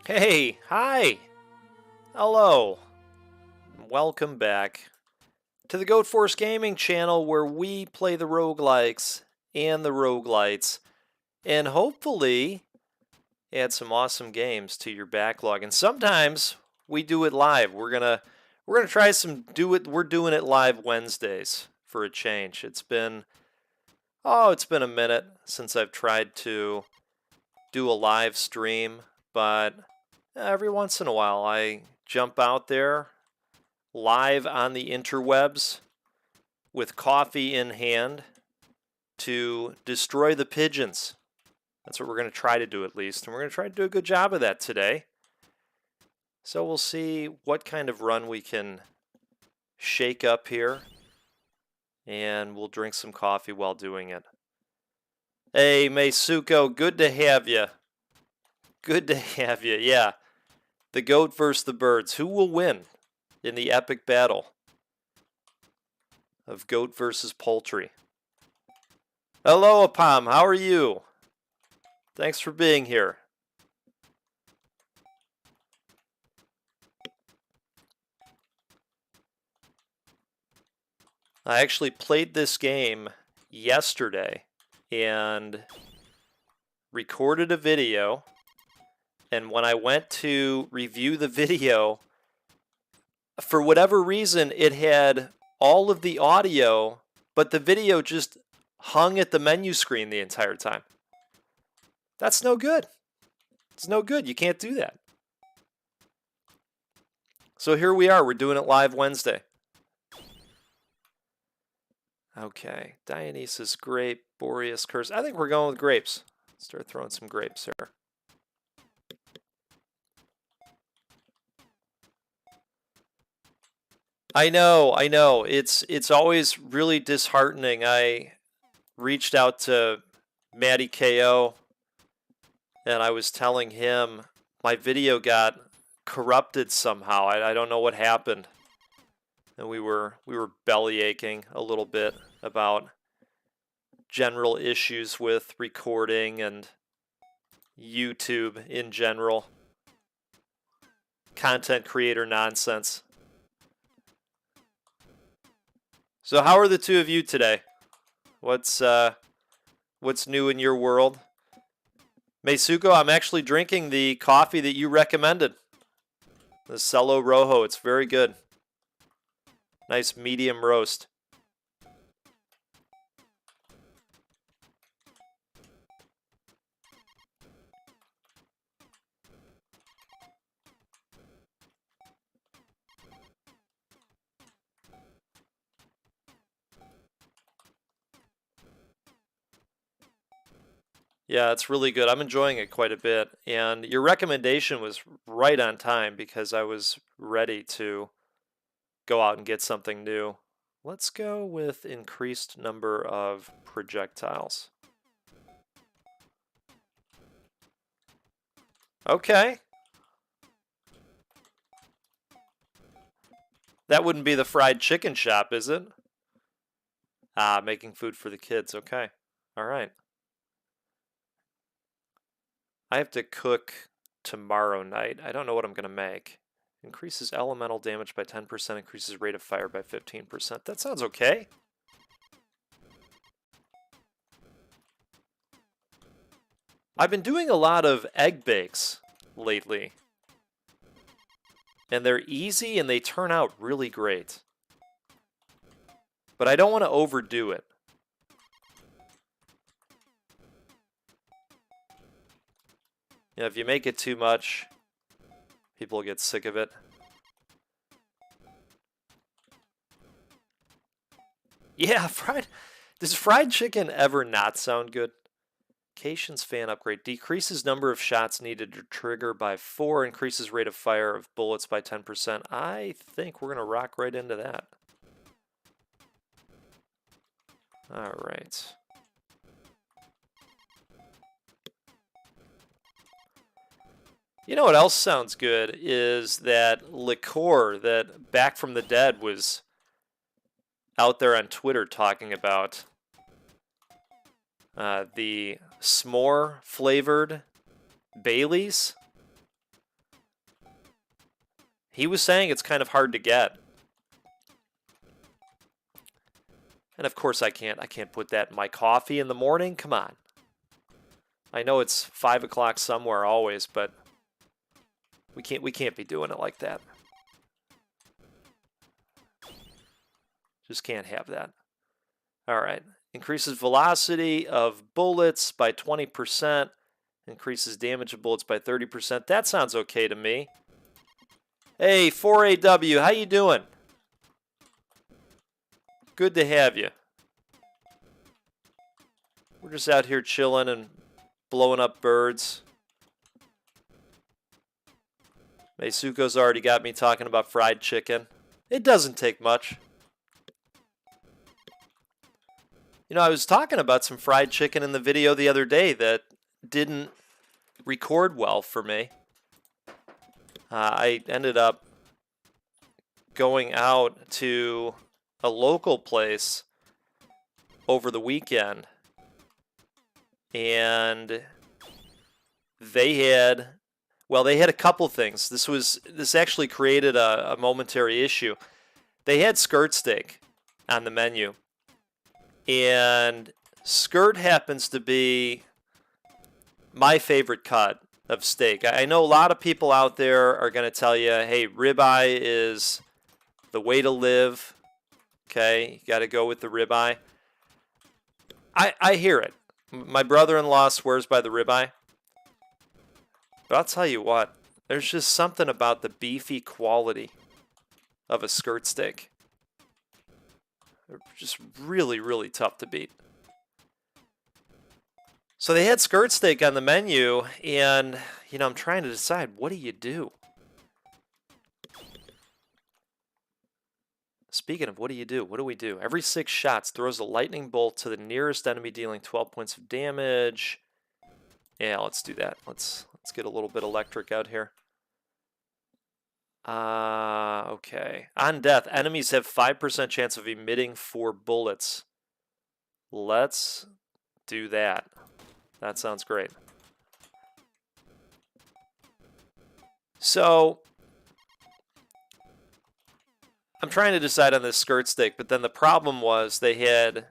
Hey, hi, hello, welcome back to the Goat Force Gaming channel where we play the roguelikes and the roguelites and hopefully add some awesome games to your backlog. And sometimes we do it live. We're gonna try we're doing it live Wednesdays for a change. It's been a minute since I've tried to do a live stream, but every once in a while I jump out there live on the interwebs with coffee in hand to destroy the pigeons. That's what we're going to try to do at least, and we're going to try to do a good job of that today. So we'll see what kind of run we can shake up here, and we'll drink some coffee while doing it. Hey, Meisuko, good to have you. Good to have you, yeah. The goat versus the birds. Who will win in the epic battle of goat versus poultry? Hello, Apam. How are you? Thanks for being here. I actually played this game yesterday and recorded a video. And when I went to review the video, for whatever reason, it had all of the audio, but the video just hung at the menu screen the entire time. That's no good. It's no good. You can't do that. So here we are. We're doing it live Wednesday. Okay. Dionysus, grape, Boreas, curse. I think we're going with grapes. Start throwing some grapes here. I know. It's always really disheartening. I reached out to Matty KO and I was telling him my video got corrupted somehow. I don't know what happened. And we were belly aching a little bit about general issues with recording and YouTube in general. Content creator nonsense. So how are the two of you today? What's new in your world? Meisuko, I'm actually drinking the coffee that you recommended. The Cello Rojo, it's very good. Nice medium roast. Yeah, it's really good. I'm enjoying it quite a bit. And your recommendation was right on time because I was ready to go out and get something new. Let's go with increased number of projectiles. Okay. That wouldn't be the fried chicken shop, is it? Ah, making food for the kids. Okay. All right. I have to cook tomorrow night. I don't know what I'm going to make. Increases elemental damage by 10%, increases rate of fire by 15%. That sounds okay. I've been doing a lot of egg bakes lately. And they're easy and they turn out really great. But I don't want to overdo it. You know, if you make it too much, people get sick of it. Yeah, does fried chicken ever not sound good? Cation's fan upgrade decreases number of shots needed to trigger by 4, increases rate of fire of bullets by 10%. I think we're going to rock right into that. All right. You know what else sounds good is that liqueur that Back from the Dead was out there on Twitter talking about. The s'more flavored Baileys. he was saying it's kind of hard to get. And of course I can't put that in my coffee in the morning. Come on. I know it's 5 o'clock somewhere always, but we can't be doing it like that. Just can't have that. All right. Increases velocity of bullets by 20%. Increases damage of bullets by 30%. That sounds okay to me. Hey, 4AW, how you doing? Good to have you. We're just out here chilling and blowing up birds. Meisuko's already got me talking about fried chicken. It doesn't take much. You know, I was talking about some fried chicken in the video the other day that didn't record well for me. I ended up going out to a local place over the weekend, and they had a couple things. This actually created a momentary issue. They had skirt steak on the menu, and skirt happens to be my favorite cut of steak. I know a lot of people out there are going to tell you, hey, ribeye is the way to live. Okay, you got to go with the ribeye. I hear it. My brother-in-law swears by the ribeye. But I'll tell you what, there's just something about the beefy quality of a skirt steak. They're just really, really tough to beat. So they had skirt steak on the menu, and, you know, I'm trying to decide, what do you do? Speaking of what do you do, what do we do? Every 6 shots throws a lightning bolt to the nearest enemy, dealing 12 points of damage. Yeah, let's do that. Let's get a little bit electric out here. Okay. On death, enemies have 5% chance of emitting 4 bullets. Let's do that. That sounds great. So, I'm trying to decide on this skirt steak, but then the problem was they had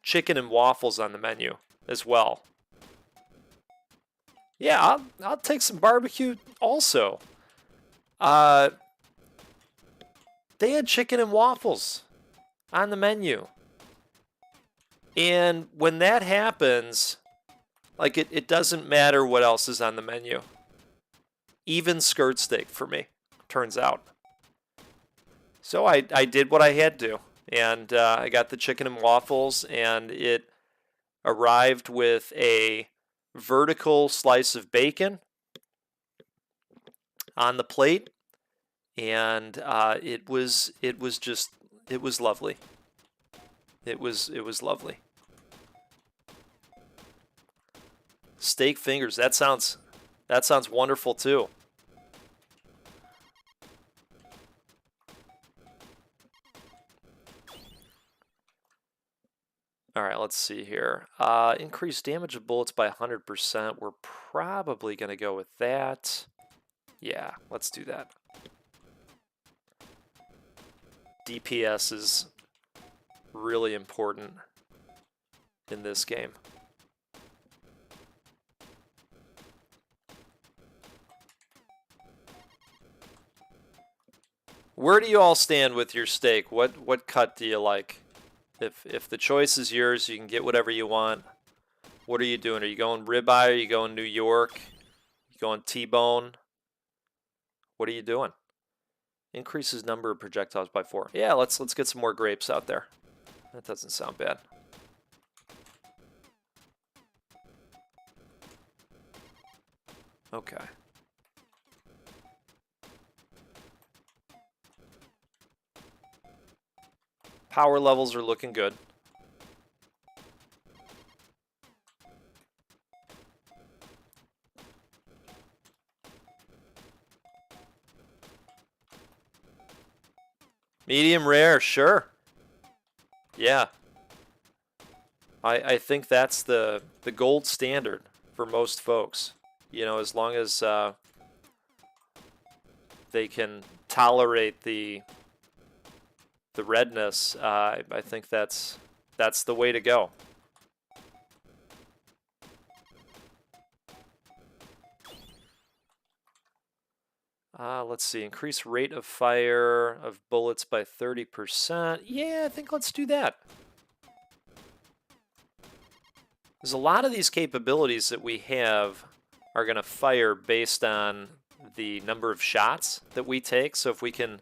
chicken and waffles on the menu as well. Yeah, I'll take some barbecue also. They had chicken and waffles on the menu. And when that happens, like it doesn't matter what else is on the menu. Even skirt steak for me, turns out. So I did what I had to. And I got the chicken and waffles, and it arrived with a vertical slice of bacon on the plate, and it was lovely. It was lovely. Steak fingers. That sounds wonderful too. All right, let's see here. Increased damage of bullets by 100%. We're probably going to go with that. Yeah, let's do that. DPS is really important in this game. Where do you all stand with your steak? What cut do you like? If the choice is yours, you can get whatever you want. What are you doing? Are you going ribeye? Are you going New York? You going T-bone? What are you doing? Increases number of projectiles by 4. Yeah, let's get some more grapes out there. That doesn't sound bad. Okay. Power levels are looking good. Medium rare, sure. Yeah. I think that's the gold standard for most folks. You know, as long as they can tolerate the redness, I think that's the way to go. Let's see, increase rate of fire of bullets by 30%. Yeah, I think let's do that. There's a lot of these capabilities that we have are going to fire based on the number of shots that we take. So if we can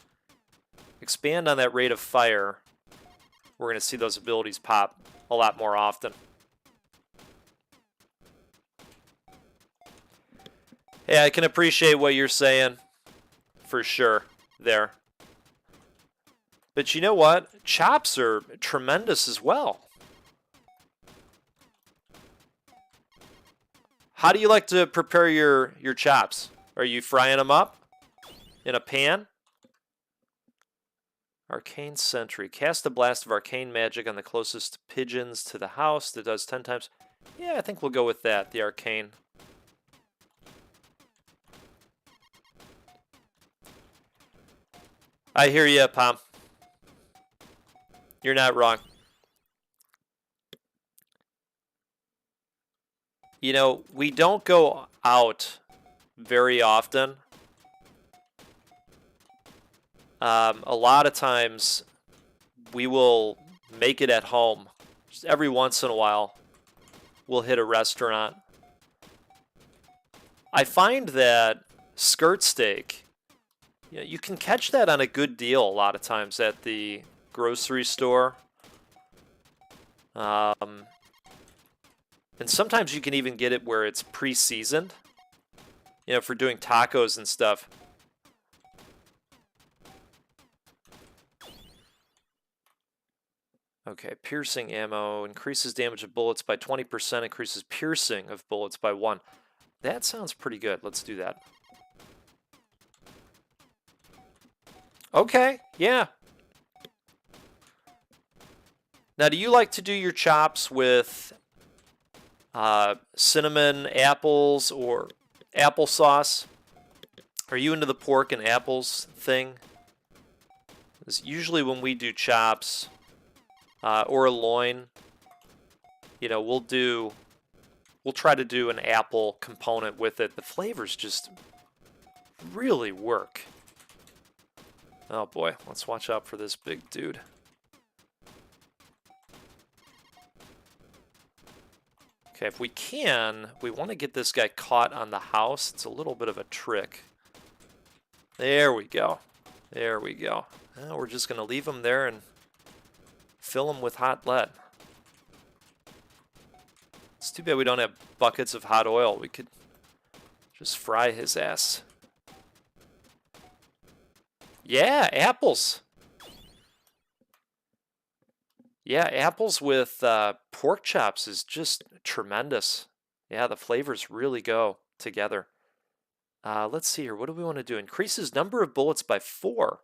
expand on that rate of fire, we're going to see those abilities pop a lot more often. Yeah, I can appreciate what you're saying, for sure, there. But you know what? Chops are tremendous as well. How do you like to prepare your chops? Are you frying them up in a pan? Arcane Sentry. Cast a blast of arcane magic on the closest pigeons to the house that does 10 times. Yeah, I think we'll go with that, the arcane. I hear you, Pom. You're not wrong. You know, we don't go out very often. A lot of times we will make it at home. Just every once in a while, we'll hit a restaurant. I find that skirt steak, you can catch that on a good deal a lot of times at the grocery store. And sometimes you can even get it where it's pre-seasoned, for doing tacos and stuff. Okay, piercing ammo increases damage of bullets by 20%, increases piercing of bullets by 1. That sounds pretty good. Let's do that. Okay, yeah. Now, do you like to do your chops with cinnamon apples or applesauce? Are you into the pork and apples thing? Because usually when we do chops or a loin, we'll try to do an apple component with it. The flavors just really work. Oh boy, let's watch out for this big dude. Okay, if we can, we want to get this guy caught on the house. It's a little bit of a trick. There we go. There we go. Now we're just going to leave him there and fill him with hot lead. It's too bad we don't have buckets of hot oil. We could just fry his ass. Yeah, apples. Yeah, apples with pork chops is just tremendous. Yeah, the flavors really go together. Let's see here. What do we want to do? Increases number of bullets by 4.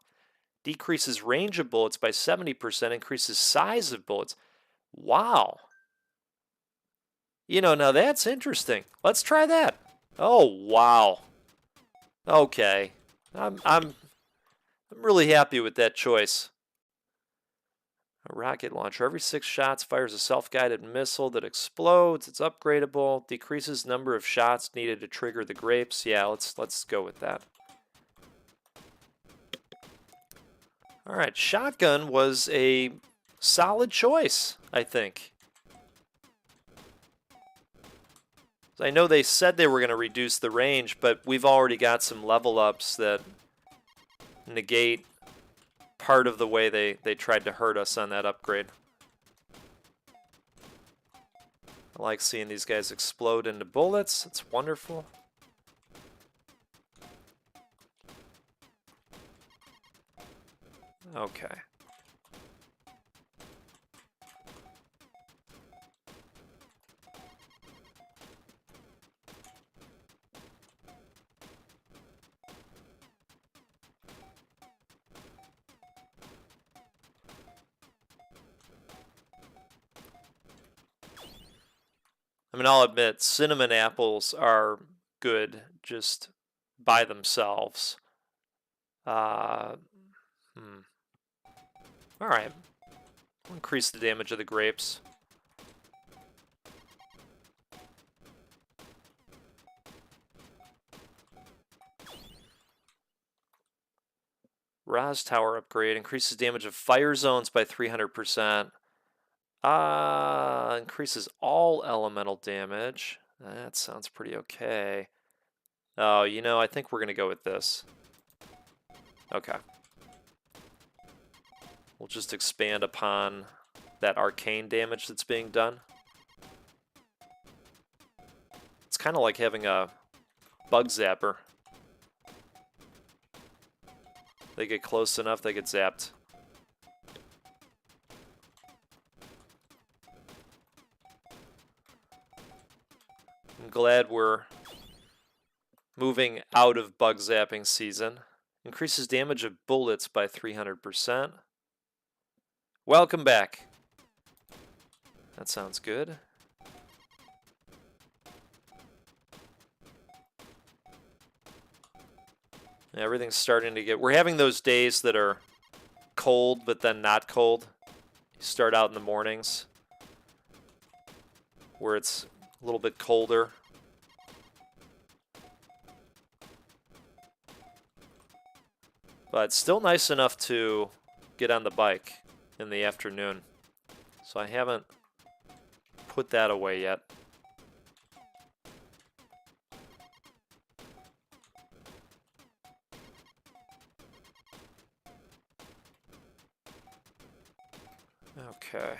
Decreases range of bullets by 70%. Increases size of bullets. Wow. Now that's interesting. Let's try that. Oh, wow. Okay. I'm really happy with that choice. A rocket launcher. Every 6 shots fires a self-guided missile that explodes. It's upgradable. Decreases number of shots needed to trigger the grapes. Yeah, let's go with that. All right, shotgun was a solid choice, I think. I know they said they were going to reduce the range, but we've already got some level ups that negate part of the way they tried to hurt us on that upgrade. I like seeing these guys explode into bullets. It's wonderful. Okay. I mean, I'll admit, cinnamon apples are good just by themselves. All right. We'll increase the damage of the grapes. Raz Tower upgrade increases damage of fire zones by 300%. Increases all elemental damage. That sounds pretty okay. Oh, you know, I think we're going to go with this. Okay. We'll just expand upon that arcane damage that's being done. It's kind of like having a bug zapper. They get close enough, they get zapped. I'm glad we're moving out of bug zapping season. Increases damage of bullets by 300%. Welcome back. That sounds good. Everything's starting to get... We're having those days that are cold, but then not cold. You start out in the mornings where it's a little bit colder. But still nice enough to get on the bike in the afternoon. So I haven't put that away yet. Okay.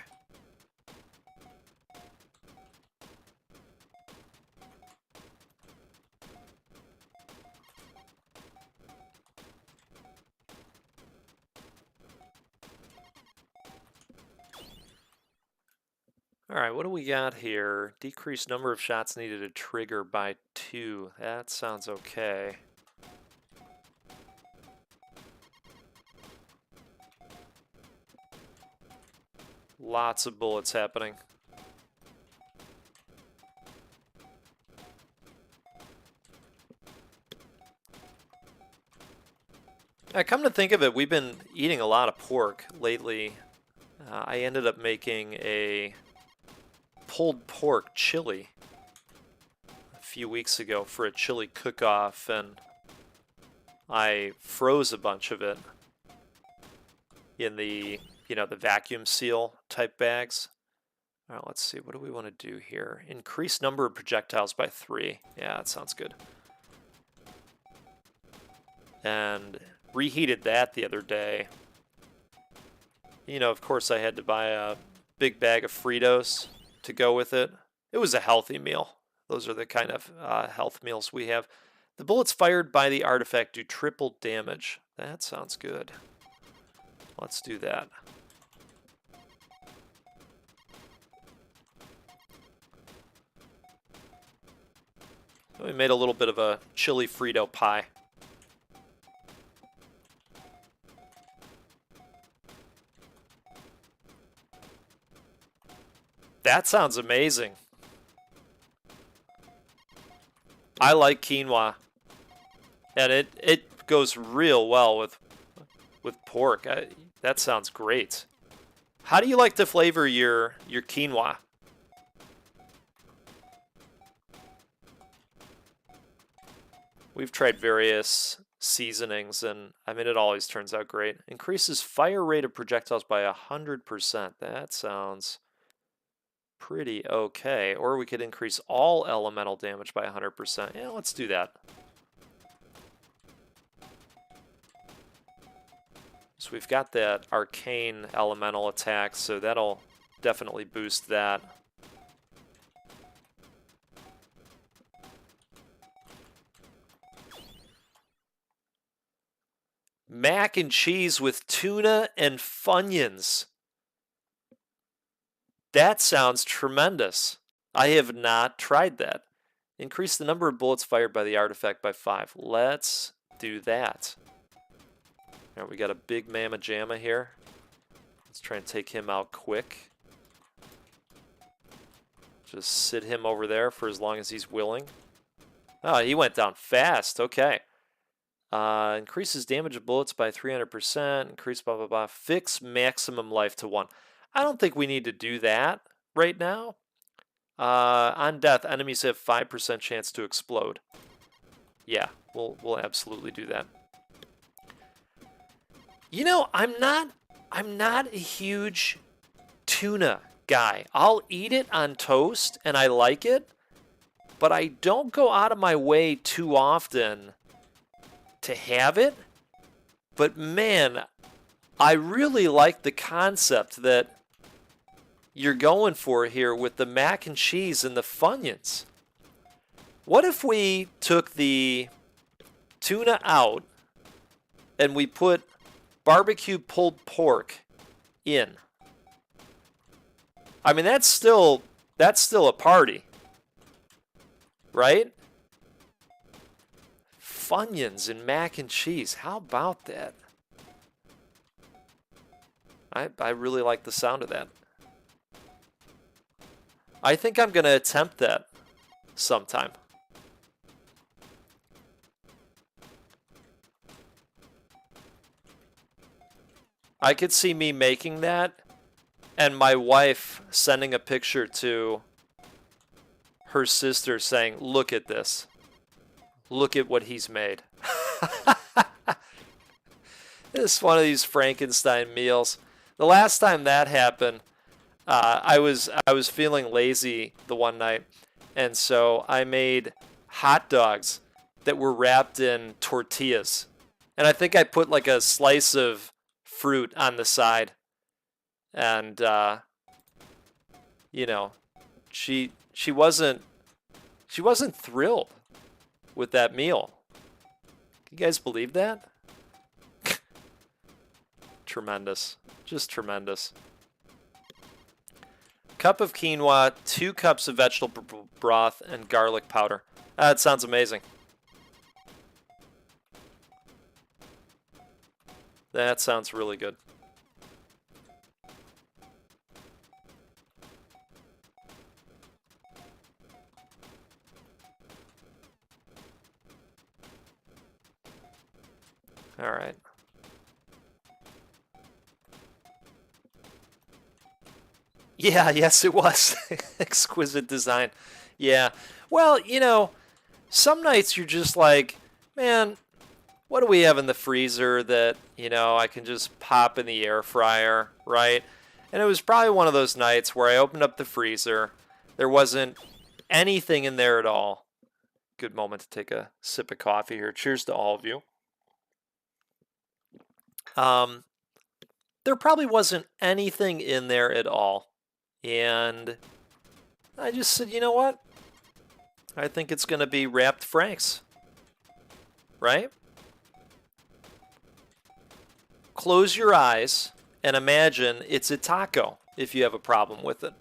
Alright, what do we got here? Decreased number of shots needed to trigger by 2. That sounds okay. Lots of bullets happening. Come to think of it, we've been eating a lot of pork lately. I ended up making a pulled pork chili a few weeks ago for a chili cook-off, and I froze a bunch of it in the, you know, the vacuum seal type bags. All right, let's see, what do we want to do here? Increase number of projectiles by 3. Yeah, that sounds good. And reheated that the other day. You know, of course I had to buy a big bag of Fritos to go with it. It was a healthy meal. Those are the kind of health meals we have. The bullets fired by the artifact do triple damage. That sounds good. Let's do that. We made a little bit of a chili Frito pie. That sounds amazing. I like quinoa. And it goes real well with pork. That sounds great. How do you like to flavor your quinoa? We've tried various seasonings, and I mean, it always turns out great. Increases fire rate of projectiles by 100%. That sounds pretty okay. Or we could increase all elemental damage by 100%. Yeah, let's do that. So we've got that arcane elemental attack, so that'll definitely boost that. Mac and cheese with tuna and Funyuns. That sounds tremendous. I have not tried that. Increase the number of bullets fired by the artifact by 5. Let's do that. All right, we got a big mamma jamma here. Let's try and take him out quick. Just sit him over there for as long as he's willing. Oh, he went down fast. Okay. Increases damage of bullets by 300%. Increase blah, blah, blah. Fix maximum life to 1. I don't think we need to do that right now. On death, enemies have 5% chance to explode. Yeah, we'll absolutely do that. You know, I'm not a huge tuna guy. I'll eat it on toast and I like it, but I don't go out of my way too often to have it. But man, I really like the concept that you're going for here with the mac and cheese and the Funyuns. What if we took the tuna out and we put barbecue pulled pork in? I mean, that's still a party, right? Funyuns and mac and cheese. How about that? I really like the sound of that. I think I'm going to attempt that sometime. I could see me making that and my wife sending a picture to her sister saying, "Look at this. Look at what he's made." It's one of these Frankenstein meals. The last time that happened, I was feeling lazy the one night, and so I made hot dogs that were wrapped in tortillas, and I think I put like a slice of fruit on the side, and you know, she wasn't thrilled with that meal. Can you guys believe that? Tremendous, just tremendous. Cup of quinoa, 2 cups of vegetable broth, and garlic powder. That sounds amazing. That sounds really good. All right. Yeah, yes, it was. Exquisite design. Yeah. Well, you know, some nights you're just like, man, what do we have in the freezer that, you know, I can just pop in the air fryer, right? And it was probably one of those nights where I opened up the freezer. There wasn't anything in there at all. Good moment to take a sip of coffee here. Cheers to all of you. There probably wasn't anything in there at all. And I just said, you know what? I think it's going to be wrapped Franks. Right? Close your eyes and imagine it's a taco if you have a problem with it.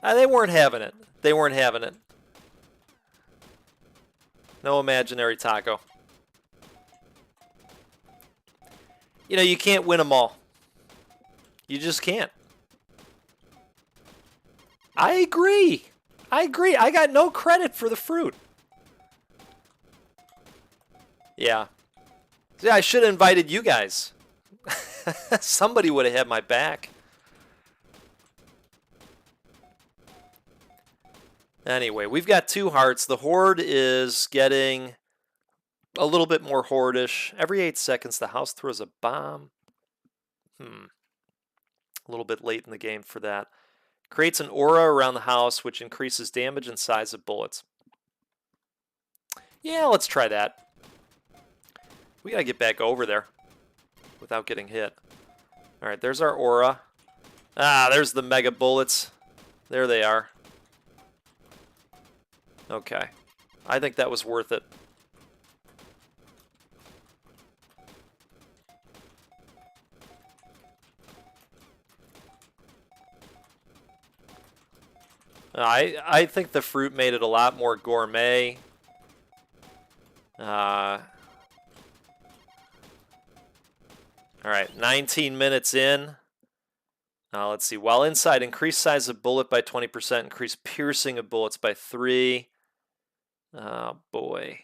They weren't having it. They weren't having it. No imaginary taco. You know, you can't win them all. You just can't. I agree. I got no credit for the fruit. Yeah. See, I should have invited you guys. Somebody would have had my back. Anyway, we've got 2 hearts. The horde is getting a little bit more horde-ish. Every 8 seconds, the house throws a bomb. A little bit late in the game for that. Creates an aura around the house, which increases damage and size of bullets. Yeah, let's try that. We gotta get back over there without getting hit. All right, there's our aura. Ah, there's the mega bullets. There they are. Okay. I think that was worth it. I think the fruit made it a lot more gourmet. All right, 19 minutes in. Let's see. While inside, increase size of bullet by 20%, increase piercing of bullets by 3. Oh, boy.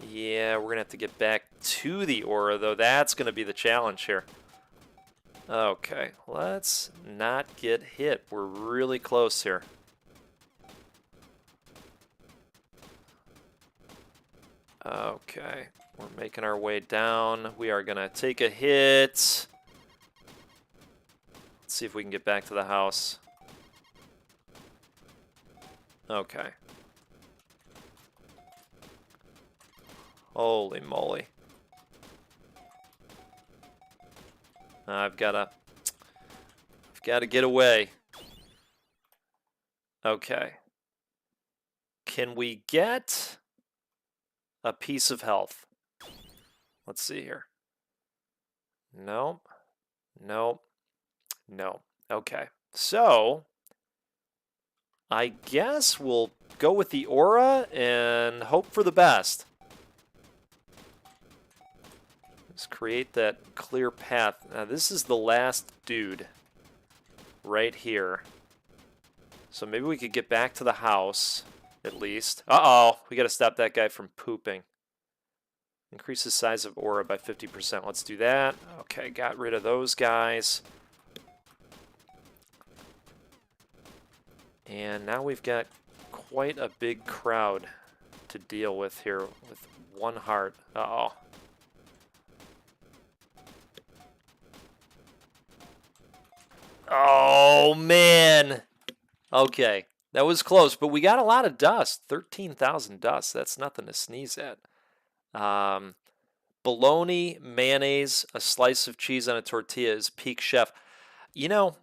Yeah, we're going to have to get back to the aura, though. That's going to be the challenge here. Okay, let's not get hit. We're really close here. Okay, we're making our way down. We are going to take a hit. Let's see if we can get back to the house. Okay. Holy moly. I've got to get away. Okay. Can we get a piece of health? Let's see here. Nope. Nope. No. Okay. So, I guess we'll go with the aura and hope for the best. Let's create that clear path. Now, this is the last dude right here. So maybe we could get back to the house, at least. Uh-oh, we got to stop that guy from pooping. Increase the size of aura by 50%. Let's do that. Okay, got rid of those guys. And now we've got quite a big crowd to deal with here with one heart. Uh-oh. Oh, man. Okay, that was close, but we got a lot of dust. 13,000 dust. That's nothing to sneeze at. Bologna, mayonnaise, a slice of cheese on a tortilla is peak chef. You know,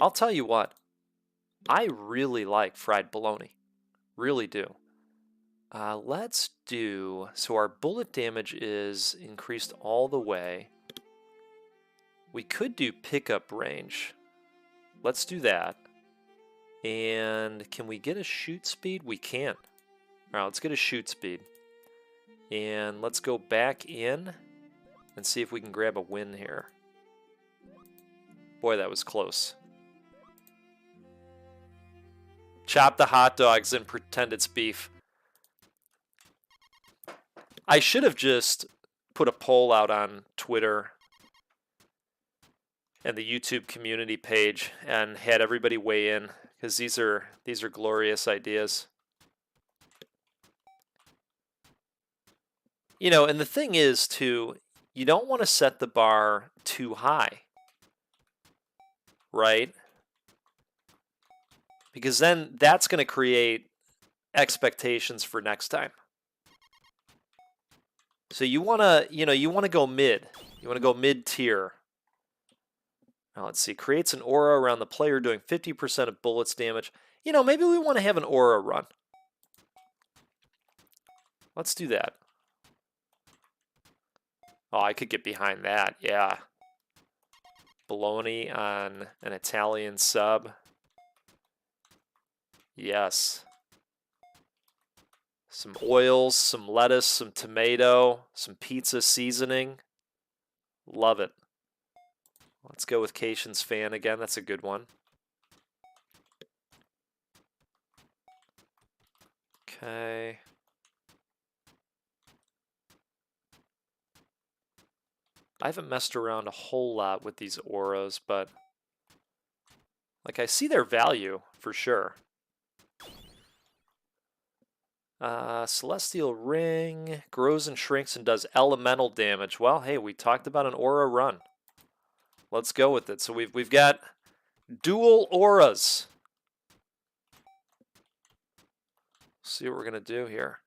I'll tell you what. I really like fried bologna. Really do. Let's do... So our bullet damage is increased all the way. We could do pickup range. Let's do that. And can we get a shoot speed? We can. All right, let's get a shoot speed. And let's go back in and see if we can grab a win here. Boy, that was close. Chop the hot dogs and pretend it's beef. I should have just put a poll out on Twitter and the YouTube community page and had everybody weigh in, because these are glorious ideas. You know, and the thing is, too, you don't want to set the bar too high, right? Because then that's going to create expectations for next time. So you want to, you want to go mid. You want to go mid-tier. Now let's see. Creates an aura around the player doing 50% of bullets damage. You know, maybe we want to have an aura run. Let's do that. Oh, I could get behind that, yeah. Bologna on an Italian sub. Yes. Some oils, some lettuce, some tomato, some pizza seasoning. Love it. Let's go with Cation's fan again. That's a good one. Okay. I haven't messed around a whole lot with these auras, but like I see their value for sure. Celestial Ring grows and shrinks and does elemental damage. Well, hey, we talked about an aura run. Let's go with it. So we've got dual auras. See what we're gonna do here.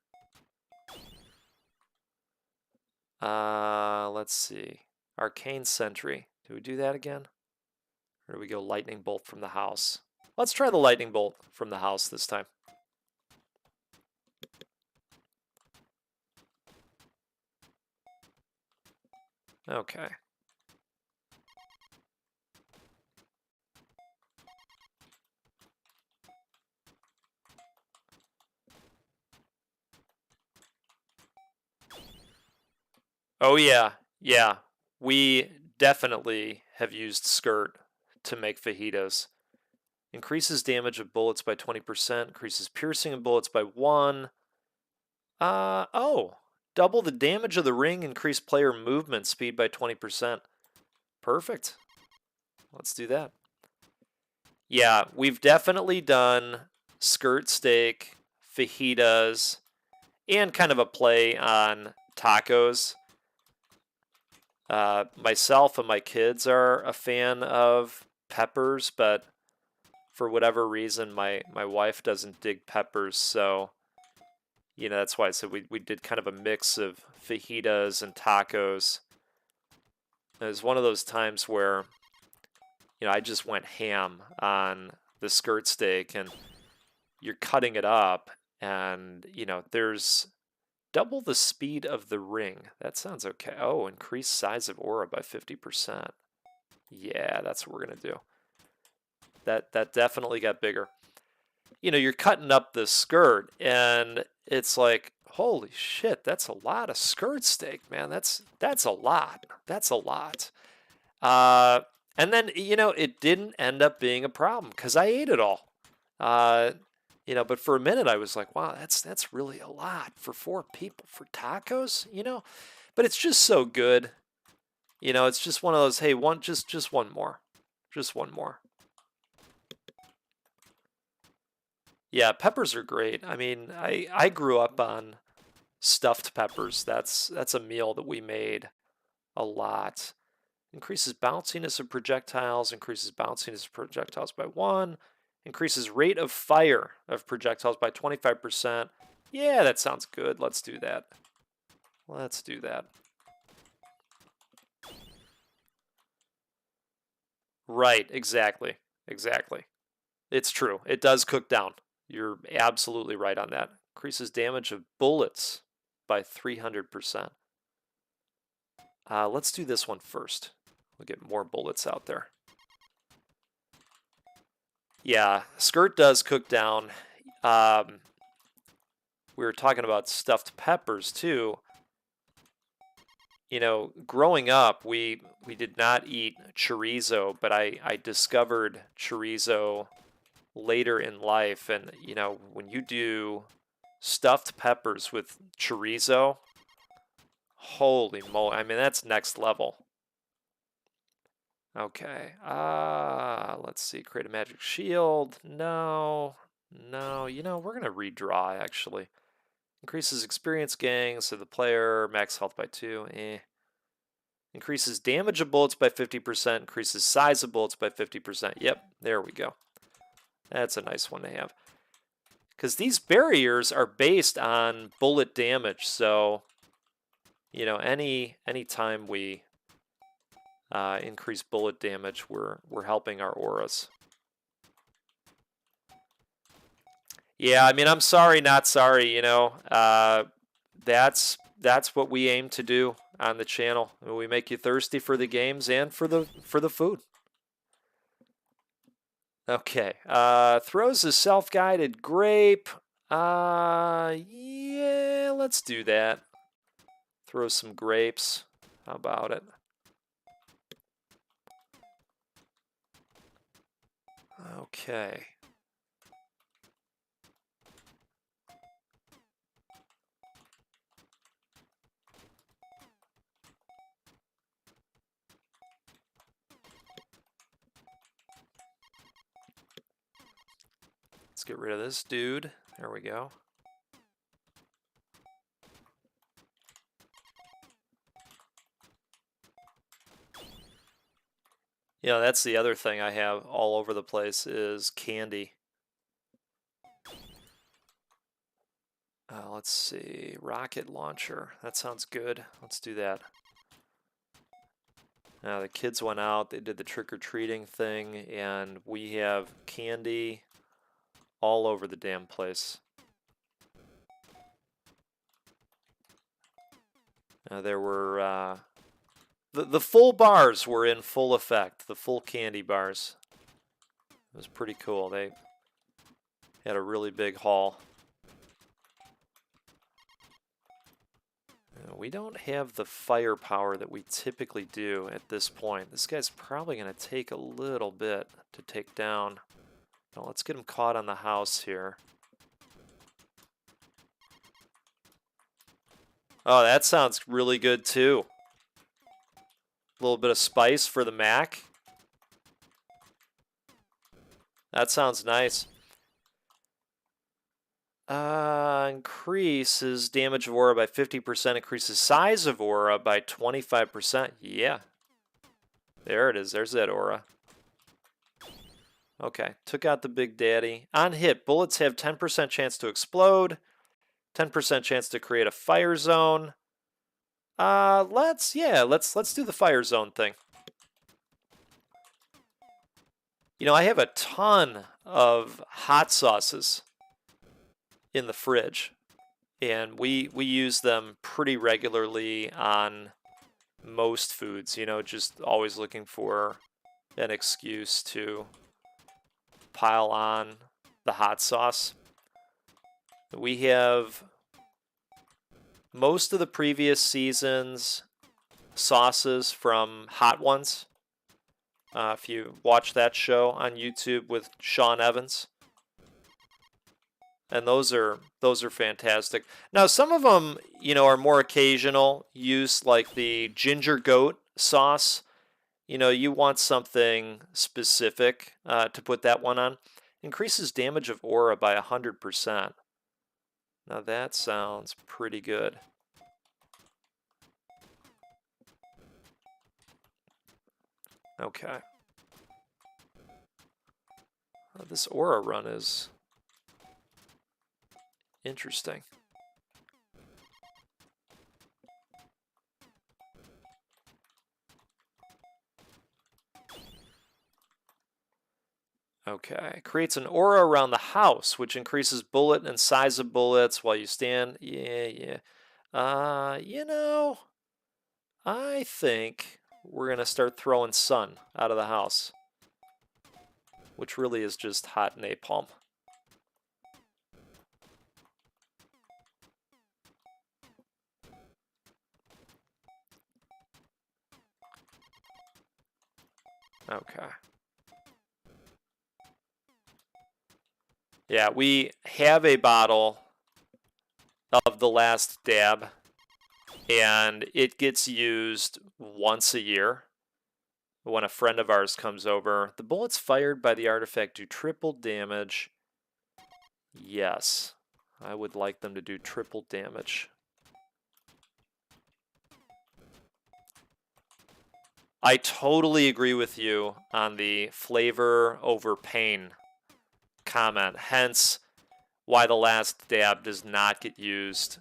Let's see. Arcane Sentry. Do we do that again? Or do we go Lightning Bolt from the house? Let's try the Lightning Bolt from the house this time. Okay. Oh yeah, yeah. We definitely have used Skirt to make fajitas. Increases damage of bullets by 20%, increases piercing of bullets by 1. Oh, Double the damage of the ring, increase player movement speed by 20%. Perfect. Let's do that. Yeah, we've definitely done skirt steak, fajitas, and kind of a play on tacos. Myself and my kids are a fan of peppers, but for whatever reason, my wife doesn't dig peppers, so that's why I said we did kind of a mix of fajitas and tacos. It was one of those times where I just went ham on the skirt steak, and you're cutting it up, and there's double the speed of the ring. That sounds okay. Oh, increase size of aura by 50%. Yeah, that's what we're gonna do. That definitely got bigger. You're cutting up the skirt, and it's like, holy shit, that's a lot of skirt steak, man. That's a lot. That's a lot. And then it didn't end up being a problem because I ate it all. But for a minute I was like, wow, that's really a lot for 4 people for tacos, But it's just so good. It's just one of those, hey, just one more. Just one more. Yeah, peppers are great. I mean, I grew up on stuffed peppers. That's a meal that we made a lot. Increases bounciness of projectiles, increases bounciness of projectiles by 1, increases rate of fire of projectiles by 25%. Yeah, that sounds good. Let's do that. Let's do that. Right, exactly. Exactly. It's true. It does cook down. You're absolutely right on that. Increases damage of bullets by 300%. Let's do this one first. We'll get more bullets out there. Yeah, skirt does cook down. We were talking about stuffed peppers too. Growing up, we did not eat chorizo, but I discovered chorizo later in life, and when you do stuffed peppers with chorizo, holy moly, I mean that's next level. Okay, let's see, create a magic shield. No, we're gonna redraw actually. Increases experience gains to the player, max health by 2, Increases damage of bullets by 50%, increases size of bullets by 50%. Yep, there we go. That's a nice one to have. Because these barriers are based on bullet damage, so any time we increase bullet damage, we're helping our auras. Yeah, I mean, I'm sorry, not sorry. That's what we aim to do on the channel. We make you thirsty for the games and for the food. Okay, throws a self-guided grape. Yeah, let's do that. Throw some grapes. How about it? Okay. Let's get rid of this dude. There we go. That's the other thing I have all over the place is candy. Let's see, rocket launcher. That sounds good. Let's do that. Now the kids went out, they did the trick-or-treating thing, and we have candy all over the damn place. There were, the full bars were in full effect, the full candy bars. It was pretty cool. They had a really big haul. We don't have the firepower that we typically do at this point. This guy's probably going to take a little bit to take down. Now let's get him caught on the house here. Oh, that sounds really good too. A little bit of spice for the mac. That sounds nice. Increases damage of aura by 50%, increases size of aura by 25%. Yeah. There it is. There's that aura. Okay, took out the Big Daddy. On hit, bullets have 10% chance to explode, 10% chance to create a fire zone. Let's do the fire zone thing. You know, I have a ton of hot sauces in the fridge, and we use them pretty regularly on most foods, you know, just always looking for an excuse to pile on the hot sauce. We have most of the previous season's sauces from Hot Ones. If you watch that show on YouTube with Sean Evans, and those are fantastic. Now some of them, you know, are more occasional use, like the ginger goat sauce. You know, you want something specific to put that one on. Increases damage of aura by 100%. Now that sounds pretty good. Okay. This aura run is interesting. Okay. Creates an aura around the house, which increases bullet and size of bullets while you stand. Yeah. You know, I think we're going to start throwing sun out of the house, which really is just hot napalm. Okay. Yeah, we have a bottle of the last dab, and it gets used once a year when a friend of ours comes over. The bullets fired by the artifact do triple damage. Yes, I would like them to do triple damage. I totally agree with you on the flavor over pain comment, hence why the last dab does not get used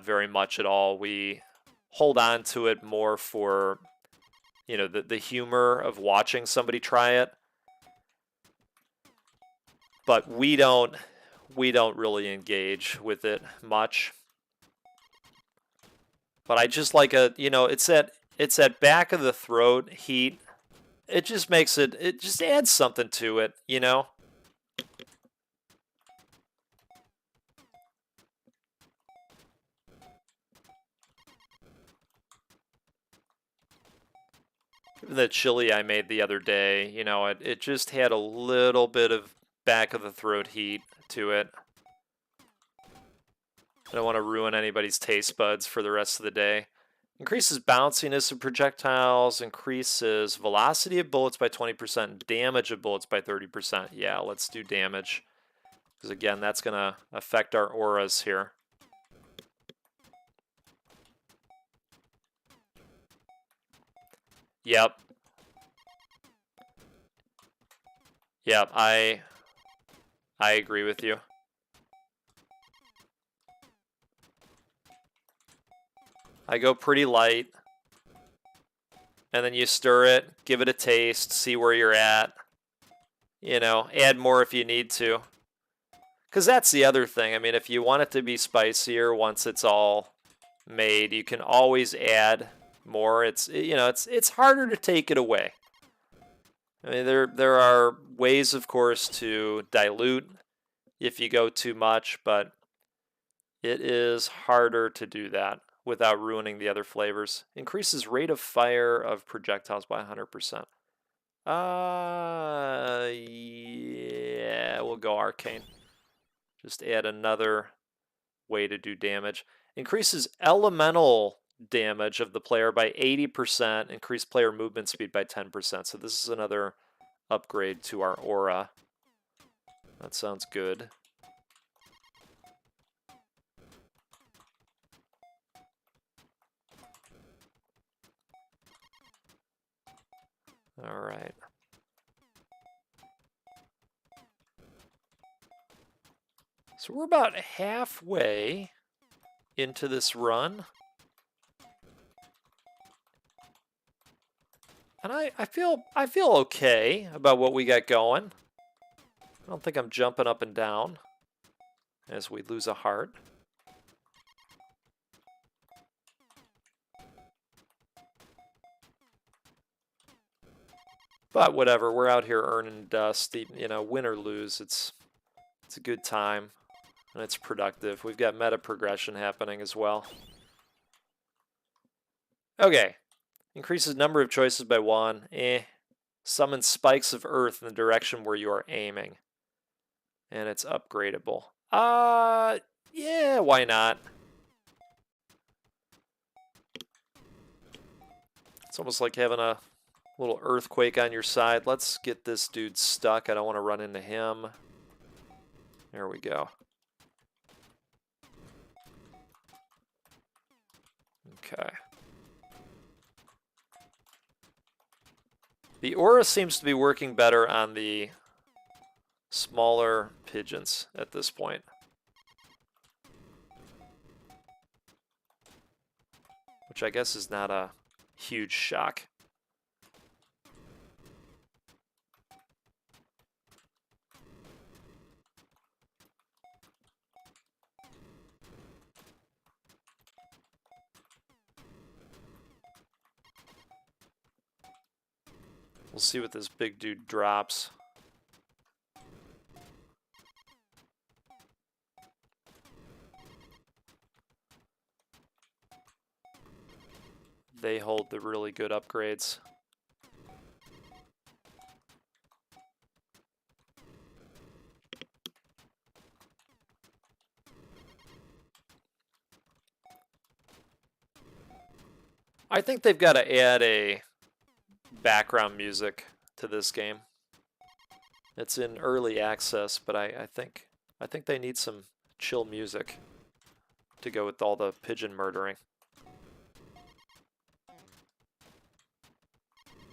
very much at all. We hold on to it more for, you know, the humor of watching somebody try it, but we don't really engage with it much. But I just like you know, it's that back of the throat heat. It just makes it just adds something to it, you know? The chili I made the other day, you know, it just had a little bit of back of the throat heat to it. I don't want to ruin anybody's taste buds for the rest of the day. Increases bounciness of projectiles, increases velocity of bullets by 20%, damage of bullets by 30%. Yeah, let's do damage, because again, that's going to affect our auras here. Yep. Yep, I agree with you. I go pretty light, and then you stir it, give it a taste, see where you're at. You know, add more if you need to. Because that's the other thing. I mean, if you want it to be spicier once it's all made, you can always add more. It's, you know, it's harder to take it away. I mean, there are ways, of course, to dilute if you go too much, but it is harder to do that without ruining the other flavors. Increases rate of fire of projectiles by 100%. Yeah, we'll go arcane. Just add another way to do damage. Increases elemental damage of the player by 80%, increase player movement speed by 10%. So this is another upgrade to our aura. That sounds good. All right. So we're about halfway into this run. And I feel okay about what we got going. I don't think I'm jumping up and down as we lose a heart. But whatever, we're out here earning dust. You know, win or lose, it's a good time and it's productive. We've got meta progression happening as well. Okay, increases number of choices by 1. Summons spikes of earth in the direction where you are aiming. And it's upgradable. Yeah, why not? It's almost like having a little earthquake on your side. Let's get this dude stuck. I don't want to run into him. There we go. Okay. The aura seems to be working better on the smaller pigeons at this point. Which I guess is not a huge shock. We'll see what this big dude drops. They hold the really good upgrades. I think they've got to add a background music to this game. It's in early access, but I think they need some chill music to go with all the pigeon murdering.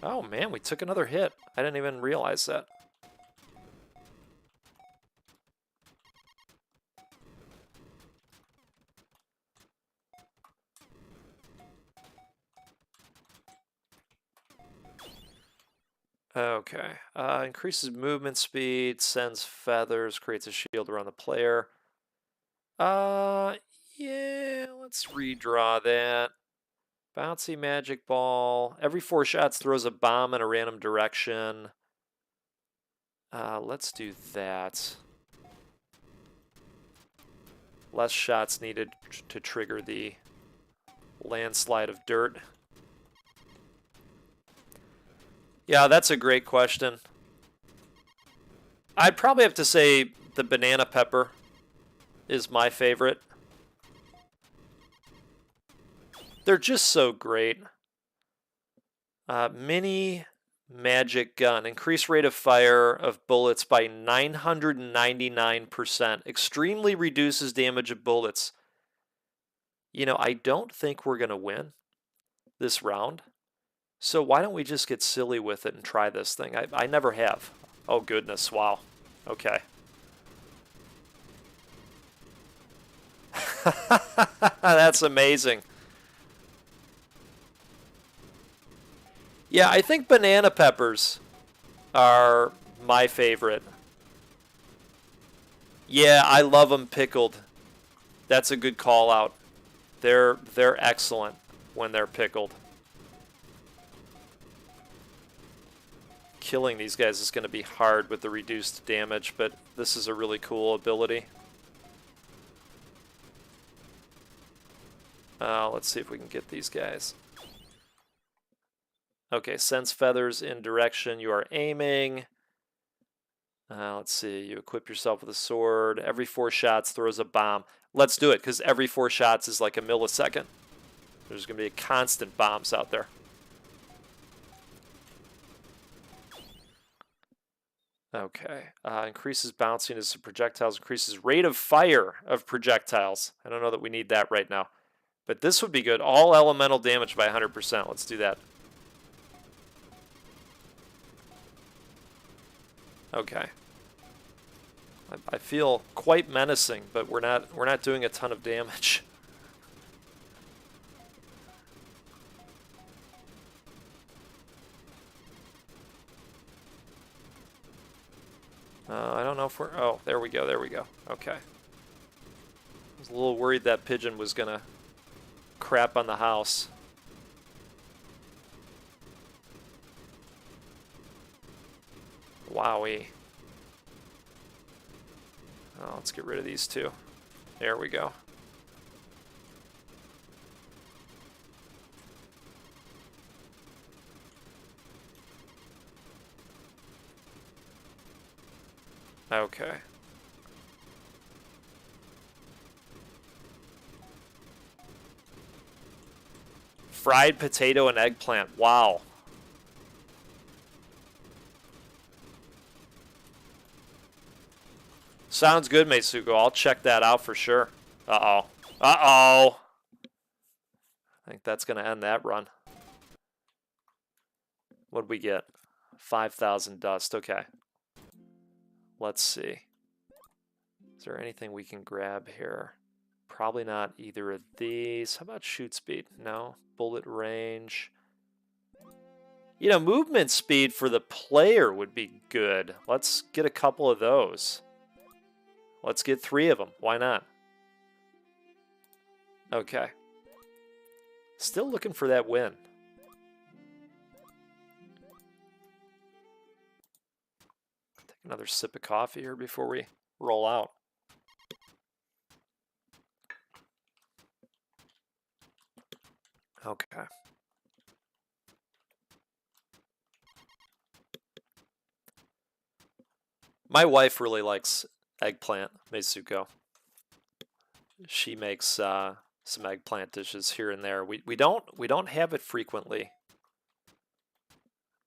Oh man, we took another hit. I didn't even realize that. Okay. Increases movement speed, sends feathers, creates a shield around the player. Yeah, let's redraw that. Bouncy magic ball. Every 4 shots throws a bomb in a random direction. Let's do that. Less shots needed to trigger the landslide of dirt. Yeah, that's a great question. I'd probably have to say the banana pepper is my favorite. They're just so great. Mini magic gun. Increased rate of fire of bullets by 999%. Extremely reduces damage of bullets. You know, I don't think we're going to win this round. So why don't we just get silly with it and try this thing? I never have. Oh, goodness. Wow. Okay. That's amazing. Yeah, I think banana peppers are my favorite. Yeah, I love them pickled. That's a good call out. They're excellent when they're pickled. Killing these guys is going to be hard with the reduced damage, but this is a really cool ability. Let's see if we can get these guys. Okay, sense feathers in direction you are aiming. Let's see. You equip yourself with a sword. Every 4 shots throws a bomb. Let's do it, because every 4 shots is like a millisecond. There's going to be constant bombs out there. Okay. Increases bounciness of projectiles. Increases rate of fire of projectiles. I don't know that we need that right now. But this would be good. All elemental damage by 100%. Let's do that. Okay. I feel quite menacing, but we're not doing a ton of damage. I don't know if we're... Oh, there we go, there we go. Okay. I was a little worried that pigeon was going to crap on the house. Wowee. Oh, let's get rid of these two. There we go. Okay. Fried potato and eggplant. Wow. Sounds good, Meisuko. I'll check that out for sure. Uh-oh. Uh-oh. I think that's going to end that run. What'd we get? 5,000 dust. Okay. Let's see. Is there anything we can grab here? Probably not either of these. How about shoot speed? No. Bullet range. You know, movement speed for the player would be good. Let's get a couple of those. Let's get 3 of them. Why not? Okay. Still looking for that win. Take another sip of coffee here before we roll out. Okay. My wife really likes eggplant, Meisuko. She makes some eggplant dishes here and there. We don't have it frequently,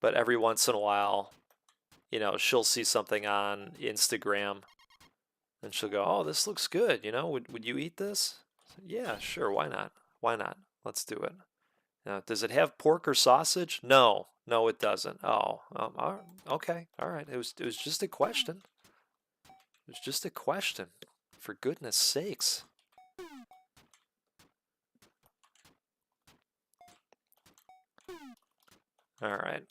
but every once in a while, you know, she'll see something on Instagram, and she'll go, "Oh, this looks good. You know, would you eat this?" Yeah, sure. Why not? Why not? Let's do it. Now, does it have pork or sausage? No, no, it doesn't. Oh, okay, all right. It was just a question. It was just a question. For goodness sakes. All right.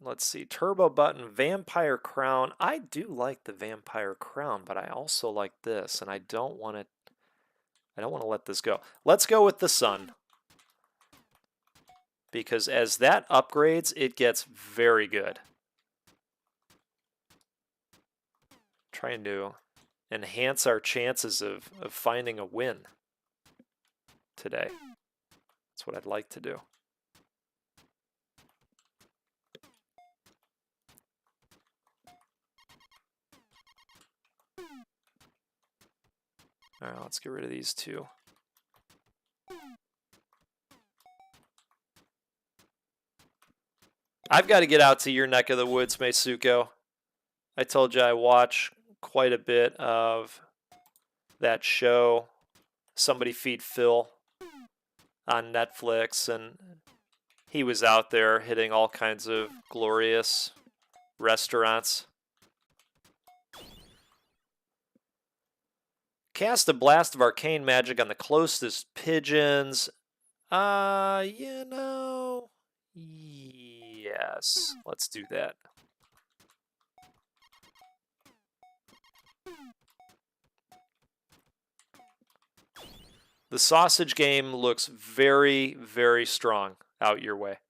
Let's see. Turbo button, vampire crown. I do like the vampire crown, but I also like this, and I don't want to let this go. Let's go with the sun. Because as that upgrades, it gets very good. Trying to enhance our chances of finding a win today. That's what I'd like to do. All right, let's get rid of these two. I've got to get out to your neck of the woods, Meisuko. I told you I watch quite a bit of that show, Somebody Feed Phil, on Netflix, and he was out there hitting all kinds of glorious restaurants. Cast a blast of arcane magic on the closest pigeons. You know, yes, let's do that. The sausage game looks very, very strong out your way.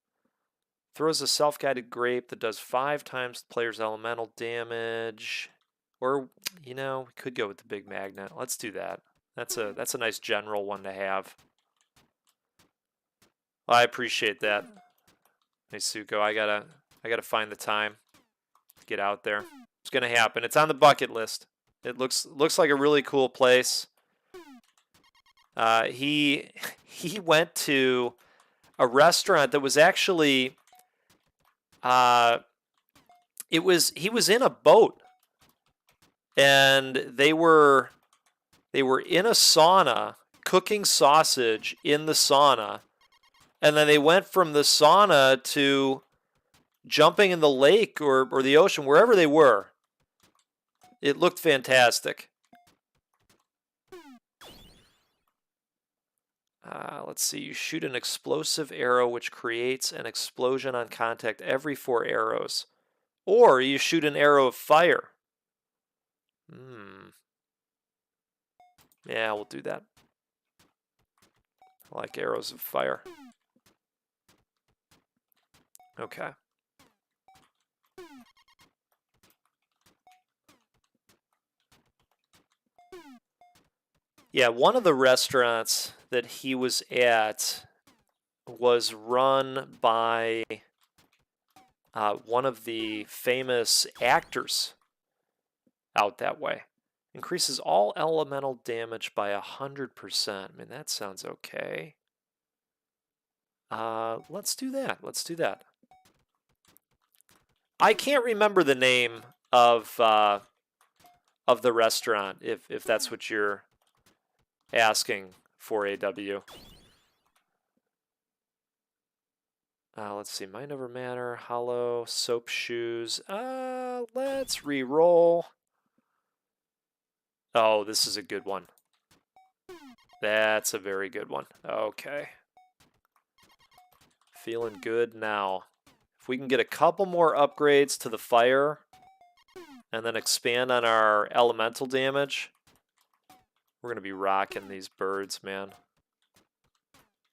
Throws a self-guided grape that does 5 times the player's elemental damage. Or, you know, we could go with the big magnet. Let's do that. That's a nice general one to have. I appreciate that. Hey, Suko, I gotta find the time to get out there. It's gonna happen. It's on the bucket list. It looks like a really cool place. He went to a restaurant that was actually he was in a boat, and they were in a sauna cooking sausage in the sauna, and then they went from the sauna to jumping in the lake or the ocean, wherever they were. It looked fantastic. Let's see. You shoot an explosive arrow which creates an explosion on contact every 4 arrows. Or you shoot an arrow of fire. Yeah, we'll do that. I like arrows of fire. Okay. Yeah, one of the restaurants that he was at was run by one of the famous actors out that way. Increases all elemental damage by 100%. I mean, that sounds okay. Let's do that. Let's do that. I can't remember the name of the restaurant, if that's what you're asking for, AW. Let's see. Mind over matter, hollow, soap shoes. Let's re-roll. Oh, this is a good one. That's a very good one. Okay. Feeling good now. If we can get a couple more upgrades to the fire and then expand on our elemental damage, we're going to be rocking these birds, man.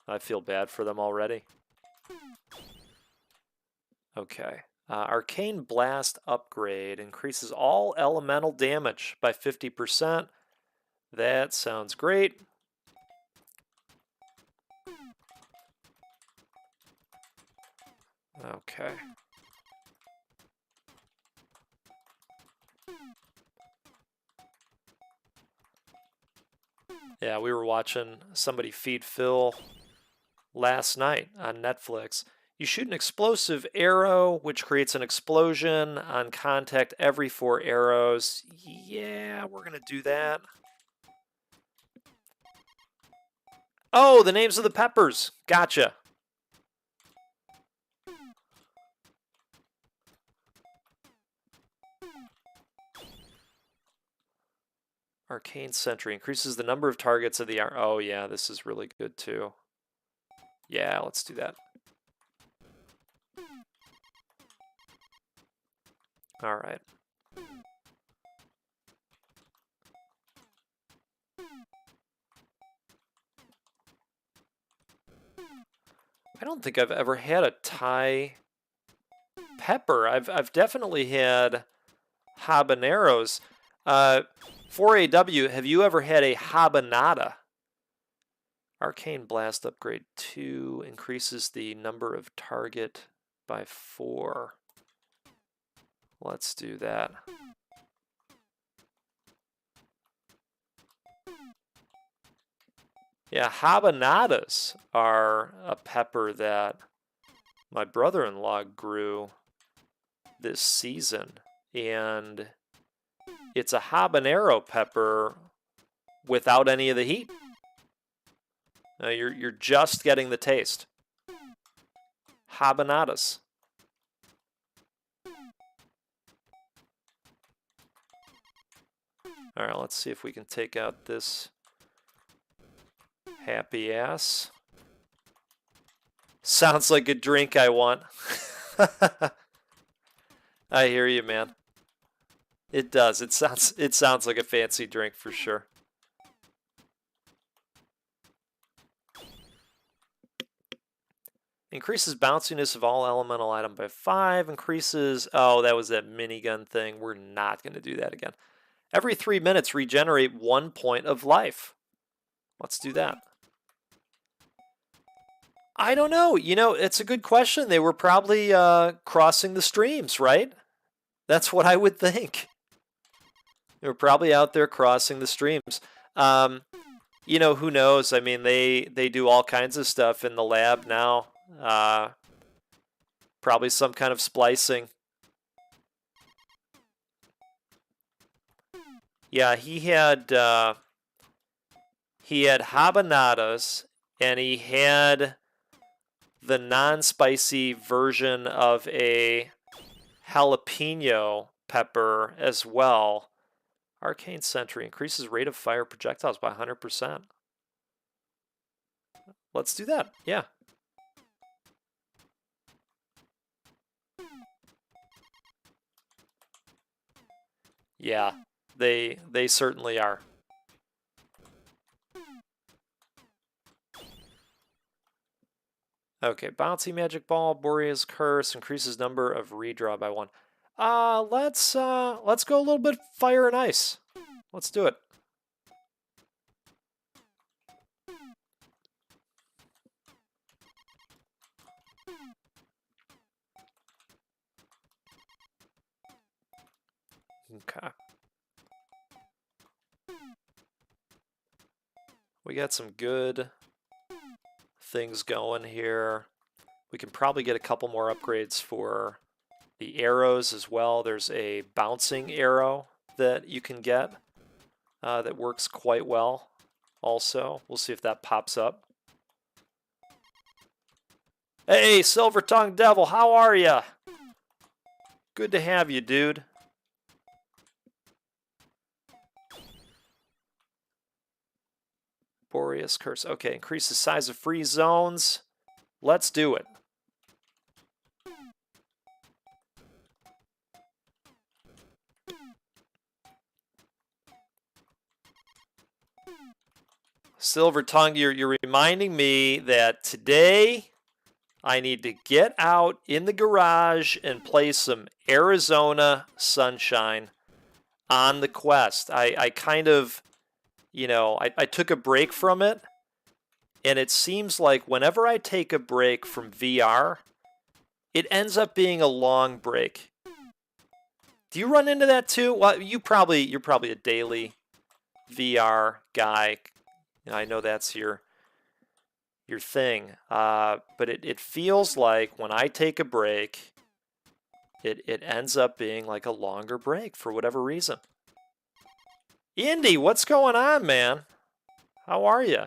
I feel bad for them already. Okay. Arcane Blast upgrade increases all elemental damage by 50%. That sounds great. Okay. Yeah, we were watching somebody feed Phil last night on Netflix. You shoot an explosive arrow, which creates an explosion on contact every 4 arrows. Yeah, we're going to do that. Oh, the names of the peppers. Gotcha. Arcane Sentry increases the number of targets of the... Oh, yeah, this is really good, too. Yeah, let's do that. All right. I don't think I've ever had a Thai pepper. I've definitely had habaneros. 4AW, have you ever had a habanada? Arcane Blast upgrade 2 increases the number of target by 4. Let's do that. Yeah, habanadas are a pepper that my brother-in-law grew this season, and it's a habanero pepper without any of the heat. You're just getting the taste. Habanadas. All right, let's see if we can take out this happy ass. Sounds like a drink I want. I hear you, man. It does. It sounds like a fancy drink for sure. Increases bounciness of all elemental item by 5. Increases... Oh, that was that minigun thing. We're not going to do that again. Every 3 minutes, regenerate 1 point of life. Let's do that. I don't know. You know, it's a good question. They were probably crossing the streams, right? That's what I would think. They were probably out there crossing the streams. Um, you know, who knows? I mean, they do all kinds of stuff in the lab now. Probably some kind of splicing. Yeah, he had habanadas, and he had the non-spicy version of a jalapeno pepper as well. Arcane Sentry increases rate of fire projectiles by 100%. Let's do that. Yeah. Yeah, they certainly are. Okay, bouncy magic ball, Borea's curse increases number of redraw by 1. Let's go a little bit fire and ice. Let's do it. Okay. We got some good things going here. We can probably get a couple more upgrades for the arrows as well. There's a bouncing arrow that you can get that works quite well also. We'll see if that pops up. Hey, Silver Tongue Devil, how are ya? Good to have you, dude. Boreas Curse. Okay, increase the size of free zones. Let's do it. Silver Tongue, you're reminding me that today I need to get out in the garage and play some Arizona Sunshine on the Quest. I kind of, you know, I took a break from it, and it seems like whenever I take a break from VR, it ends up being a long break. Do you run into that too? Well, you're probably a daily VR guy. I know that's your thing. But it feels like when I take a break, it ends up being like a longer break for whatever reason. Indy, what's going on, man? How are you?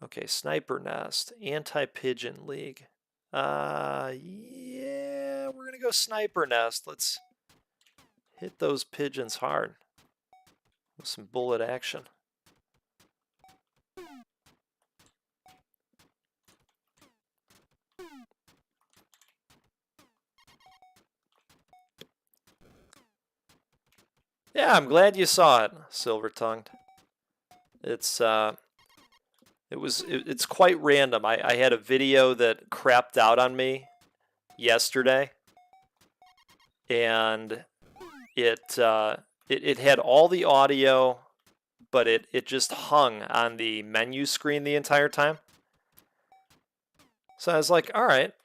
Okay, Sniper Nest, Anti-Pigeon League. Yeah, we're gonna go Sniper Nest. Let's hit those pigeons hard with some bullet action. Yeah, I'm glad you saw it, Silver-Tongued. It's quite random. I had a video that crapped out on me yesterday, and it had all the audio, but it just hung on the menu screen the entire time. So I was like, all right.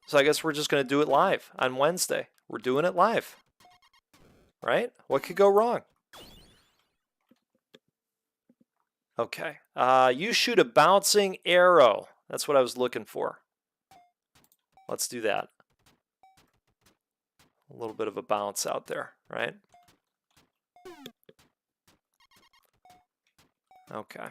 So I guess we're just going to do it live on Wednesday. We're doing it live. Right? What could go wrong? Okay. You shoot a bouncing arrow. That's what I was looking for. Let's do that. A little bit of a bounce out there, right? Okay.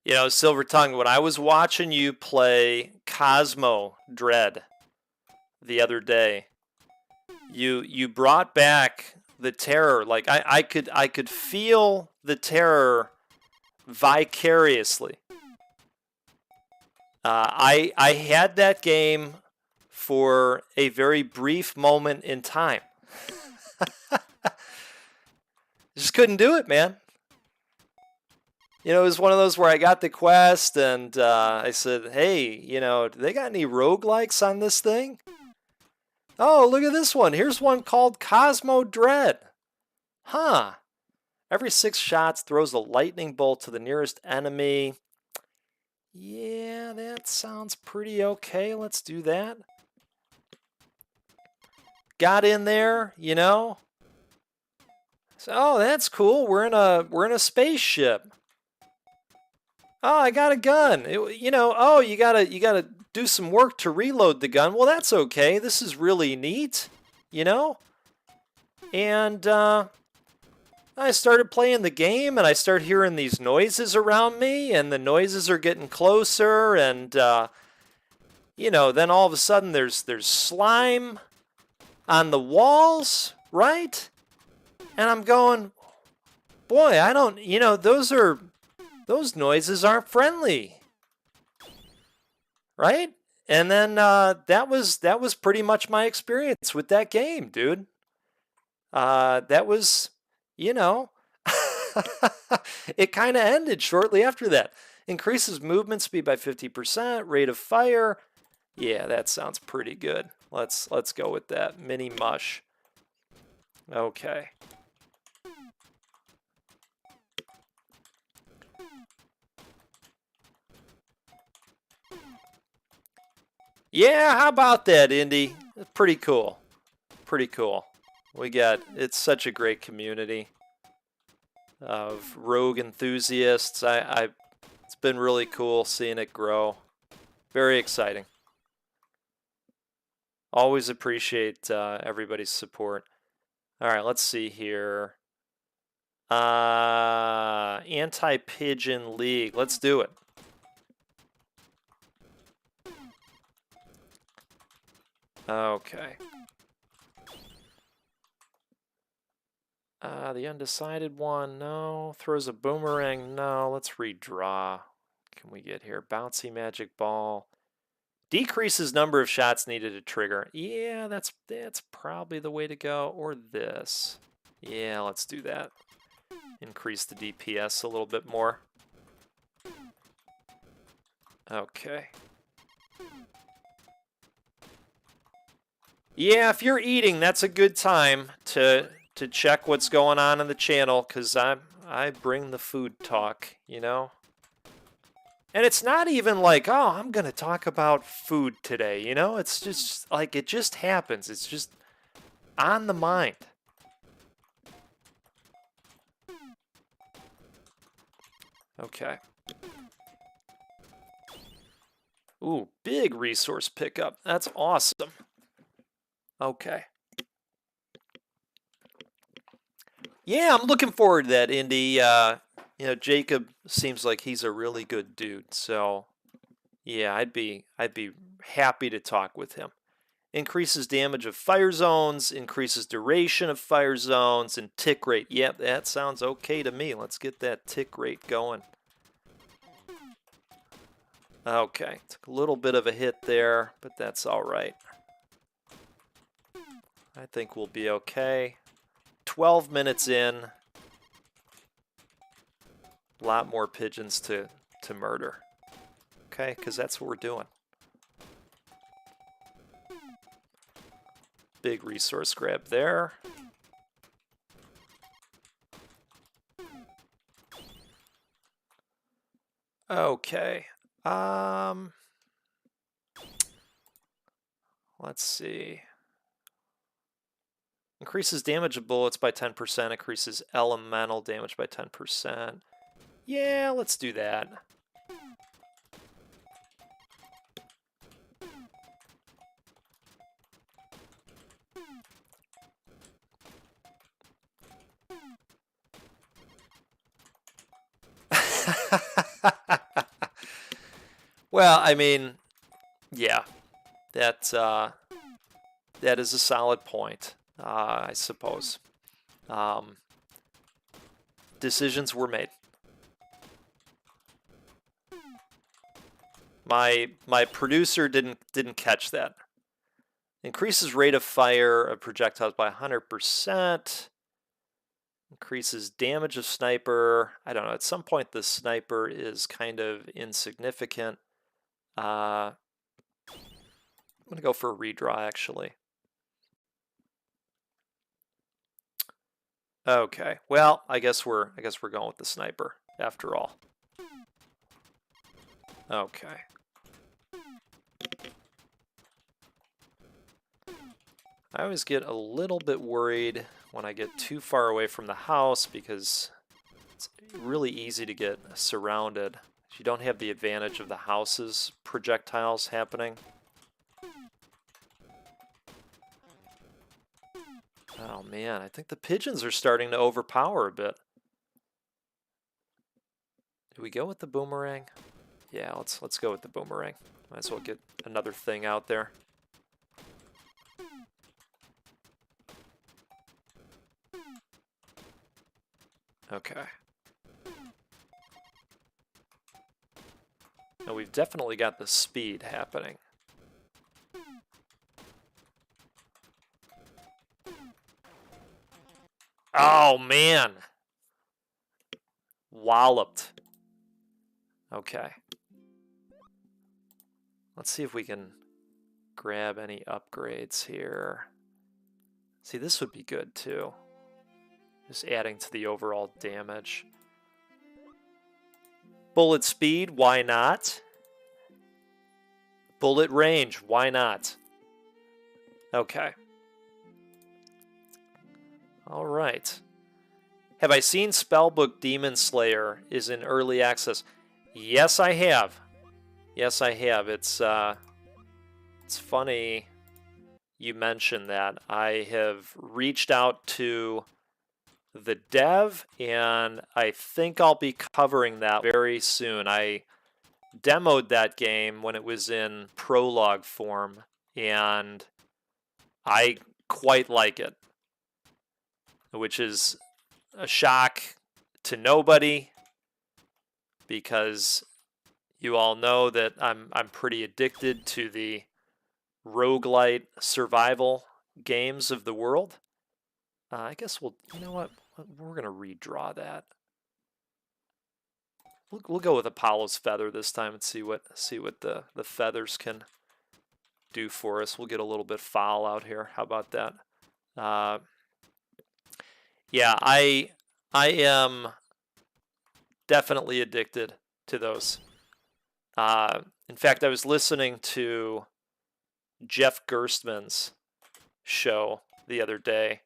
You know, Silver Tongue, when I was watching you play Cosmo Dread the other day, you brought back the terror. Like I could feel the terror vicariously. I had that game for a very brief moment in time. Just couldn't do it, man. You know, it was one of those where I got the quest and I said, hey, you know, do they got any roguelikes on this thing? Oh, look at this one. Here's one called Cosmo Dread. Huh. Every 6 shots throws a lightning bolt to the nearest enemy. Yeah, that sounds pretty okay. Let's do that. Got in there, you know. So, oh, that's cool. We're in a spaceship. Oh, I got a gun. You know, oh, you gotta do some work to reload the gun. Well, that's okay. This is really neat, you know. And I started playing the game, and I started hearing these noises around me, and the noises are getting closer, and you know, then all of a sudden there's slime on the walls, right? And I'm going, boy, I don't, you know, those noises aren't friendly, right? And then that was pretty much my experience with that game, dude. That was, you know, it kind of ended shortly after that. Increases movement speed by 50%, rate of fire. Yeah, that sounds pretty good. Let's go with that. Mini mush. Okay. Yeah, how about that, Indy? Pretty cool. Pretty cool. It's such a great community of rogue enthusiasts. It's been really cool seeing it grow. Very exciting. Always appreciate everybody's support. All right, let's see here. Anti-Pigeon League. Let's do it. Okay. The undecided one, no. Throws a boomerang, no. Let's redraw. Can we get here? Bouncy magic ball. Decreases number of shots needed to trigger. Yeah, that's probably the way to go. Or this. Yeah, let's do that. Increase the DPS a little bit more. Okay. Yeah, if you're eating, that's a good time to check what's going on in the channel, because I bring the food talk, you know? And it's not even like, oh, I'm going to talk about food today, you know? It's just like, it just happens. It's just on the mind. Okay. Ooh, big resource pickup. That's awesome. Okay. Yeah, I'm looking forward to that, Indy. You know, Jacob seems like he's a really good dude, so yeah, I'd be happy to talk with him. Increases damage of fire zones, increases duration of fire zones, and tick rate. Yep, that sounds okay to me. Let's get that tick rate going. Okay, took a little bit of a hit there, but that's all right. I think we'll be okay. 12 minutes in. A lot more pigeons to murder. Okay, because that's what we're doing. Big resource grab there. Okay. Let's see. Increases damage of bullets by 10%, increases elemental damage by 10%. Yeah, let's do that. Well, I mean, yeah, that is a solid point, I suppose. Decisions were made. My producer didn't catch that. Increases rate of fire of projectiles by 100%. Increases damage of sniper. I don't know. At some point, the sniper is kind of insignificant. I'm gonna go for a redraw, actually. Okay. Well, I guess we're going with the sniper after all. Okay. I always get a little bit worried when I get too far away from the house because it's really easy to get surrounded. You don't have the advantage of the house's projectiles happening. Oh man, I think the pigeons are starting to overpower a bit. Do we go with the boomerang? Yeah, let's go with the boomerang. Might as well get another thing out there. Okay. Now we've definitely got the speed happening. Oh man! Walloped. Okay. Let's see if we can grab any upgrades here. See, this would be good too. Just adding to the overall damage. Bullet speed, why not? Bullet range, why not? Okay. All right. Have I seen Spellbook Demon Slayer is in early access? Yes, I have. Yes, I have. It's funny you mentioned that. I have reached out to the dev, and I think I'll be covering that very soon. I demoed that game when it was in prologue form, and I quite like it, which is a shock to nobody because you all know that I'm pretty addicted to the roguelite survival games of the world. I guess you know what? We're gonna redraw that. We'll go with Apollo's feather this time and see what the feathers can do for us. We'll get a little bit foul out here. How about that? Yeah, I am definitely addicted to those. In fact, I was listening to Jeff Gerstmann's show the other day,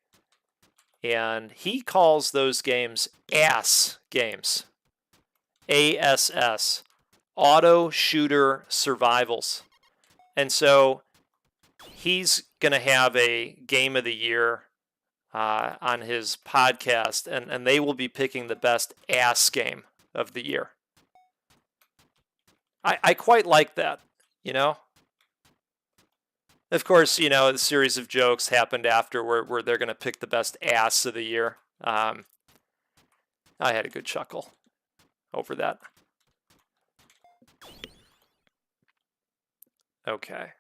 and he calls those games ASS games. ASS. Auto Shooter Survivals. And so he's going to have a Game of the Year on his podcast, and they will be picking the best ass game of the year. I quite like that, you know? Of course, you know, a series of jokes happened after where they're going to pick the best ass of the year. I had a good chuckle over that. Okay.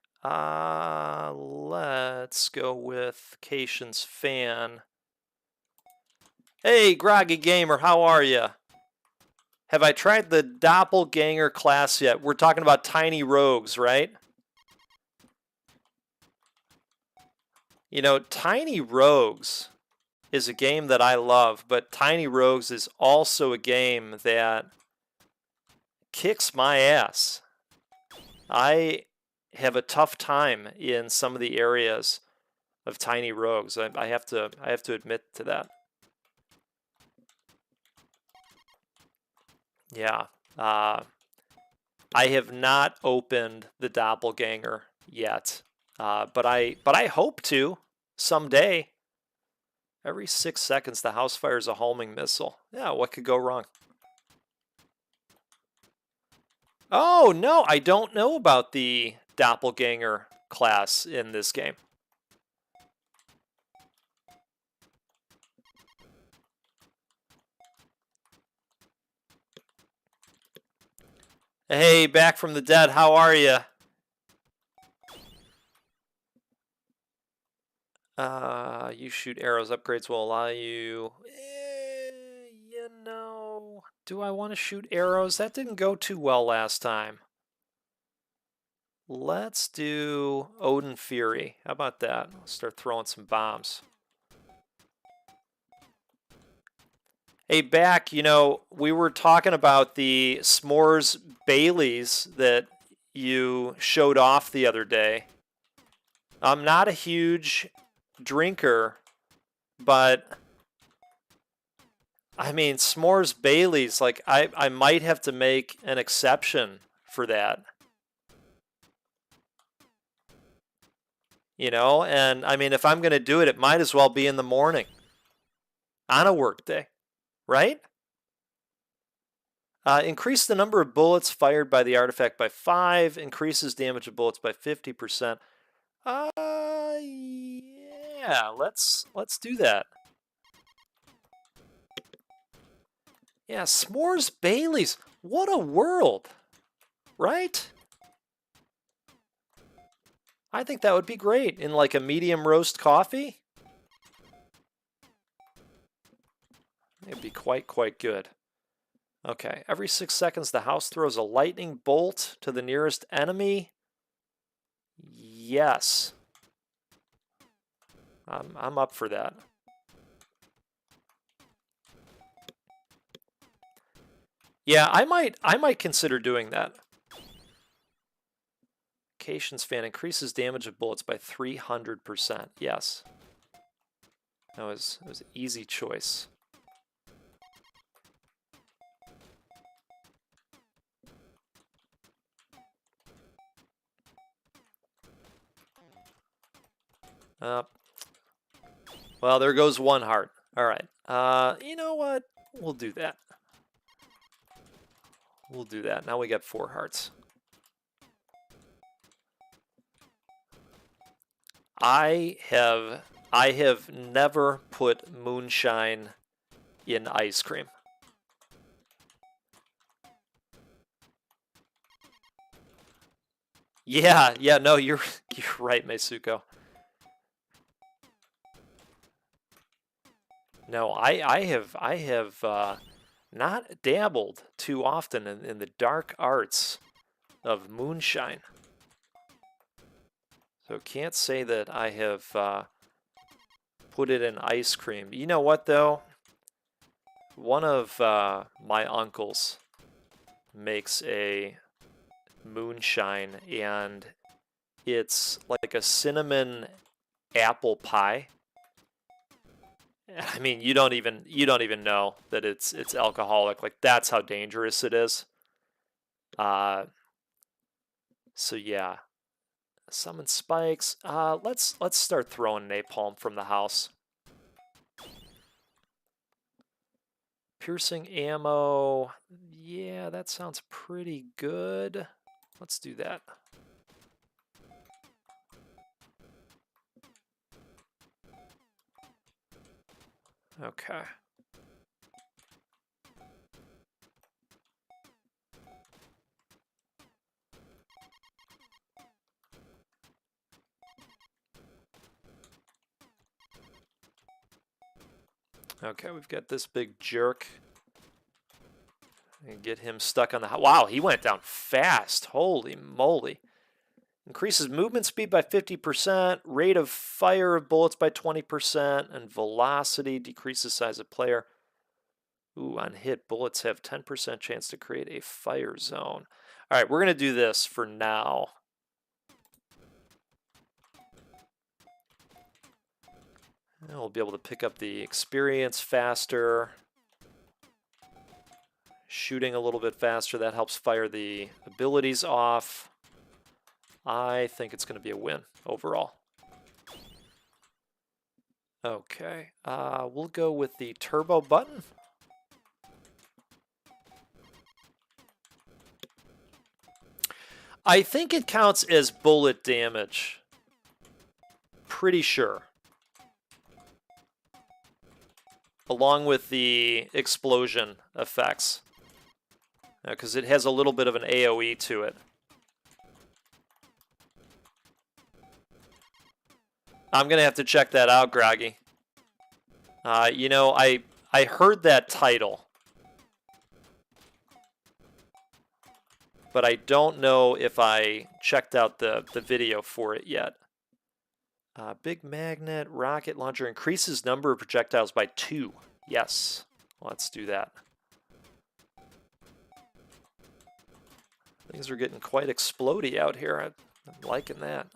Let's go with Cation's fan. Hey, Groggy Gamer, how are you? Have I tried the Doppelganger class yet? We're talking about Tiny Rogues, right? You know, Tiny Rogues is a game that I love, but Tiny Rogues is also a game that kicks my ass. I have a tough time in some of the areas of Tiny Rogues. I have to admit to that. Yeah. I have not opened the Doppelganger yet, but I hope to someday. Every 6 seconds, the house fires a homing missile. Yeah, what could go wrong? Oh, no, I don't know about the Doppelganger class in this game. Hey, back from the dead, how are you? You shoot arrows. Upgrades will allow you... No. Do I want to shoot arrows? That didn't go too well last time. Let's do Odin Fury. How about that? I'll start throwing some bombs. Hey, back, you know, we were talking about the s'mores Baileys that you showed off the other day. I'm not a huge drinker, but I mean, s'mores Baileys, like I might have to make an exception for that. You know, and I mean, if I'm going to do it, it might as well be in the morning on a work day, right? Increase the number of bullets fired by the artifact by 5, increases damage of bullets by 50%. Yeah, let's do that. Yeah, s'mores Baileys. What a world, right? I think that would be great in like a medium roast coffee. It'd be quite good. Okay, every 6 seconds the house throws a lightning bolt to the nearest enemy. Yes. I'm up for that. Yeah, I might consider doing that. Cations fan increases damage of bullets by 300%. Yes. It was an easy choice. Well, there goes one heart. All right. You know what? We'll do that. We'll do that. Now we got 4 hearts. I have never put moonshine in ice cream. Yeah, no, you're right, Meisuko. No, I have not dabbled too often in the dark arts of moonshine. So can't say that I have put it in ice cream. You know what, though? One of my uncles makes a moonshine, and it's like a cinnamon apple pie. I mean, you don't even know that it's alcoholic. Like, that's how dangerous it is. So yeah, summon spikes. Let's start throwing napalm from the house. Piercing ammo. Yeah, that sounds pretty good. Let's do that. Okay. Okay, we've got this big jerk. And get him stuck on the... Wow, he went down fast. Holy moly. Increases movement speed by 50%, rate of fire of bullets by 20%, and velocity decreases size of player. Ooh, on hit, bullets have 10% chance to create a fire zone. All right, we're going to do this for now. And we'll be able to pick up the experience faster. Shooting a little bit faster, that helps fire the abilities off. I think it's going to be a win overall. Okay, we'll go with the turbo button. I think it counts as bullet damage. Pretty sure. Along with the explosion effects. Because it has a little bit of an AoE to it. I'm going to have to check that out, Groggy. You know, I heard that title, but I don't know if I checked out the video for it yet. Big magnet, rocket launcher, increases number of projectiles by 2. Yes, let's do that. Things are getting quite explodey out here. I'm liking that.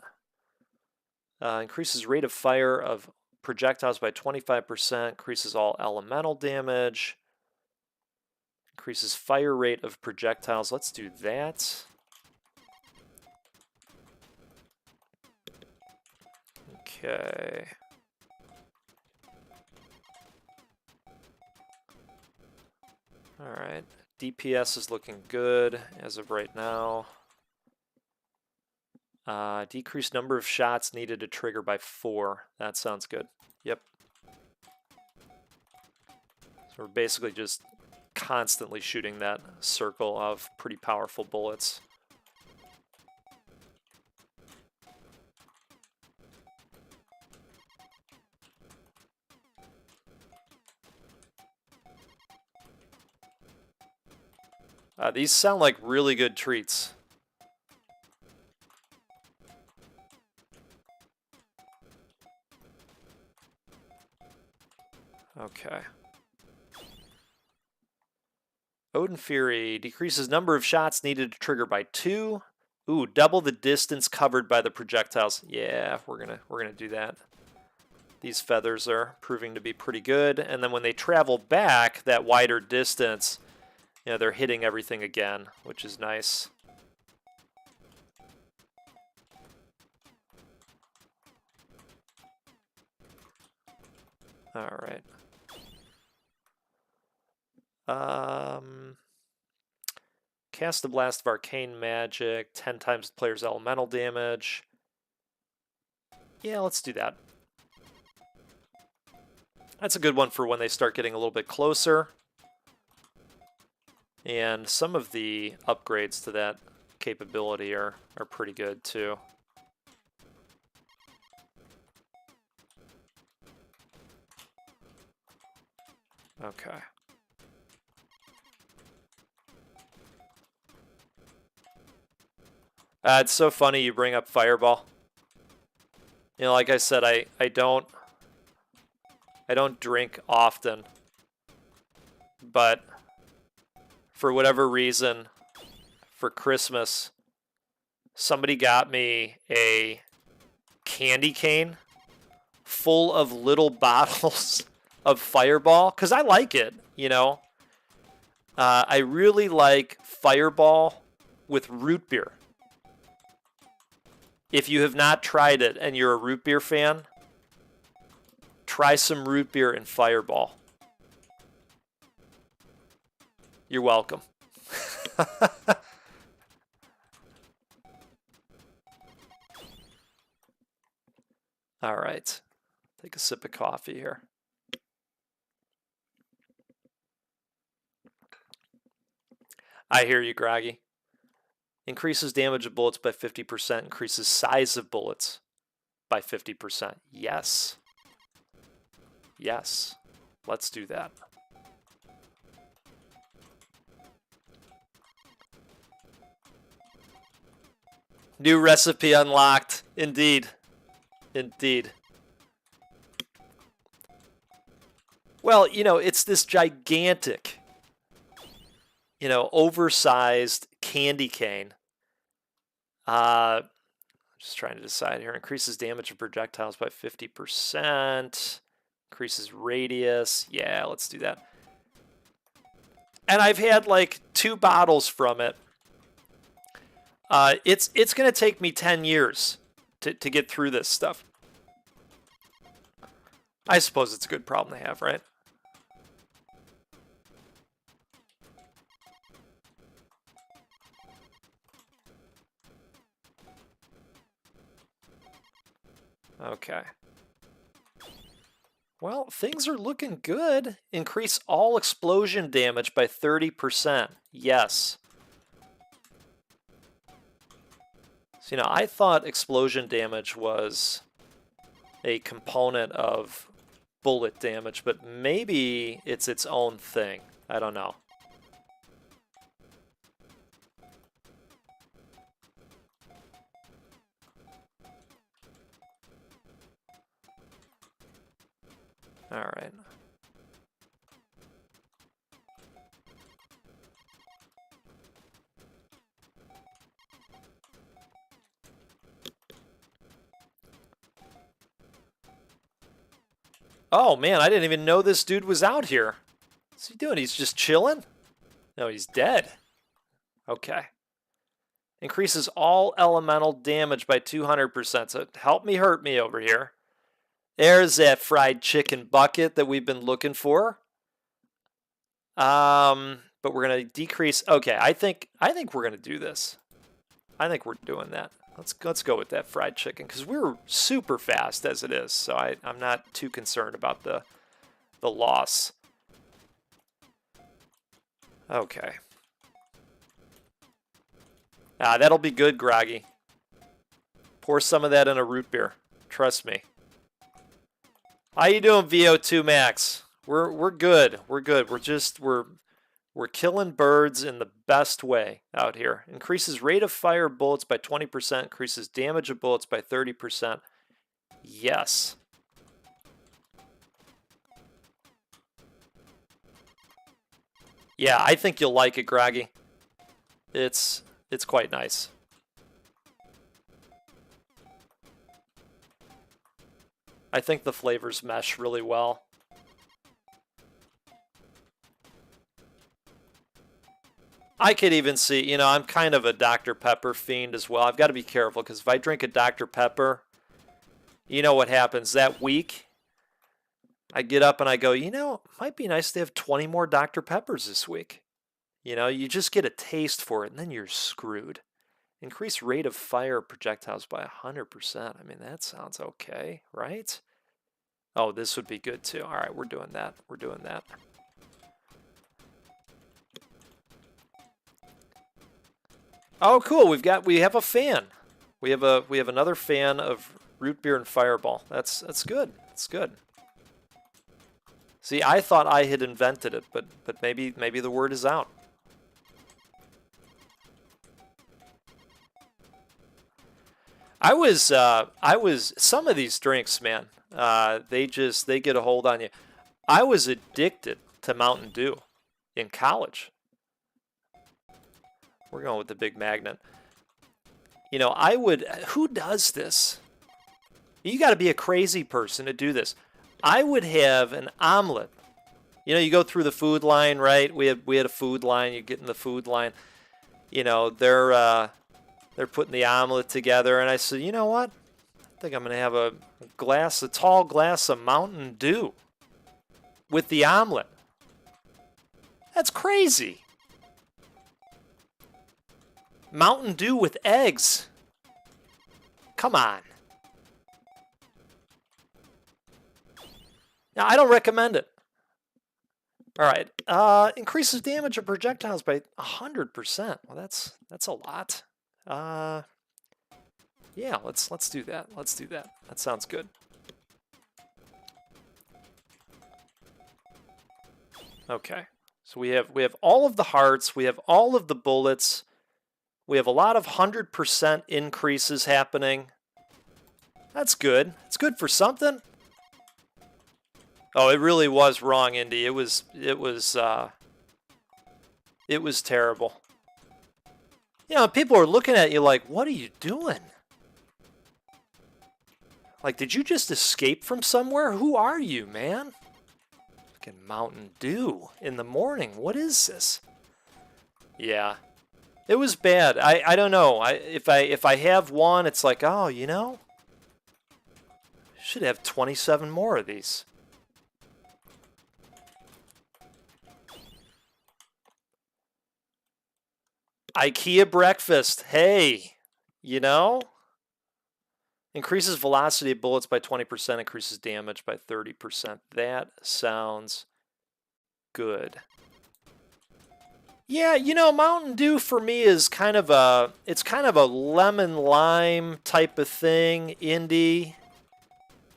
Increases rate of fire of projectiles by 25%, increases all elemental damage, increases fire rate of projectiles. Let's do that. Okay. All right. DPS is looking good as of right now. Decreased number of shots needed to trigger by 4. That sounds good. Yep. So we're basically just constantly shooting that circle of pretty powerful bullets. These sound like really good treats. Okay. Odin Fury decreases number of shots needed to trigger by 2. Ooh, double the distance covered by the projectiles. Yeah, we're gonna do that. These feathers are proving to be pretty good, and then when they travel back that wider distance, you know, they're hitting everything again, which is nice. All right. Cast the Blast of Arcane Magic, 10 times the player's elemental damage. Yeah, let's do that. That's a good one for when they start getting a little bit closer. And some of the upgrades to that capability are pretty good too. Okay. It's so funny you bring up Fireball. You know, like I said, I don't drink often, but for whatever reason, for Christmas, somebody got me a candy cane full of little bottles of Fireball, because I like it, you know. I really like Fireball with root beer. If you have not tried it and you're a root beer fan, try some root beer and Fireball. You're welcome. All right. Take a sip of coffee here. I hear you, Groggy. Increases damage of bullets by 50%, increases size of bullets by 50%. Yes. Yes. Let's do that. New recipe unlocked. Indeed. Indeed. Well, you know, it's this gigantic, you know, oversized candy cane. Just trying to decide here. Increases damage of projectiles by 50%. Increases radius. Yeah, let's do that. And I've had like 2 bottles from it. It's going to take me 10 years to get through this stuff. I suppose it's a good problem to have, right? Okay. Well, things are looking good. Increase all explosion damage by 30%. Yes. So, you know, I thought explosion damage was a component of bullet damage, but maybe it's its own thing. I don't know. All right. Oh, man, I didn't even know this dude was out here. What's he doing? He's just chilling? No, he's dead. Okay. Increases all elemental damage by 200%. So help me hurt me over here. There's that fried chicken bucket that we've been looking for. But we're going to decrease. Okay, I think we're going to do this. I think we're doing that. Let's go with that fried chicken because we're super fast as it is. So I'm not too concerned about the loss. Okay. That'll be good, Groggy. Pour some of that in a root beer. Trust me. How you doing, VO2 Max? We're good. We're good. We're killing birds in the best way out here. Increases rate of fire of bullets by 20%. Increases damage of bullets by 30%. Yes. Yeah, I think you'll like it, Groggy. It's quite nice. I think the flavors mesh really well. I could even see, you know, I'm kind of a Dr. Pepper fiend as well. I've got to be careful because if I drink a Dr. Pepper, you know what happens that week? I get up and I go, you know, it might be nice to have 20 more Dr. Peppers this week. You know, you just get a taste for it and then you're screwed. Increase rate of fire projectiles by 100%. I mean, that sounds okay, right? Oh, this would be good too. All right, we're doing that. We're doing that. Oh, cool. We have a fan. We have another fan of root beer and fireball. That's good. That's good. See, I thought I had invented it, but maybe the word is out. I was some of these drinks, man. They get a hold on you. I was addicted to Mountain Dew in college. We're going with the big magnet. You know, who does this? You got to be a crazy person to do this. I would have an omelet. You know, you go through the food line, right? We had a food line. You get in the food line. You know, they're putting the omelet together, and I said, you know what? I think I'm gonna have a tall glass of Mountain Dew with the omelet. That's crazy. Mountain Dew with eggs. Come on. Now, I don't recommend it. All right. Increases damage of projectiles by 100%. Well, that's a lot. Yeah, let's do that. Let's do that. That sounds good. Okay. So we have all of the hearts, we have all of the bullets. We have a lot of 100% increases happening. That's good. It's good for something. Oh, it really was wrong, Indy. It was terrible. You know, people are looking at you like, what are you doing? Like, did you just escape from somewhere? Who are you, man? Fucking Mountain Dew in the morning. What is this? Yeah. It was bad. I don't know. If I have one, it's like, oh, you know, should have 27 more of these. IKEA breakfast. Hey, you know, increases velocity of bullets by 20%, increases damage by 30%. That sounds good. Yeah, you know, Mountain Dew for me is kind of a lemon lime type of thing, Indy.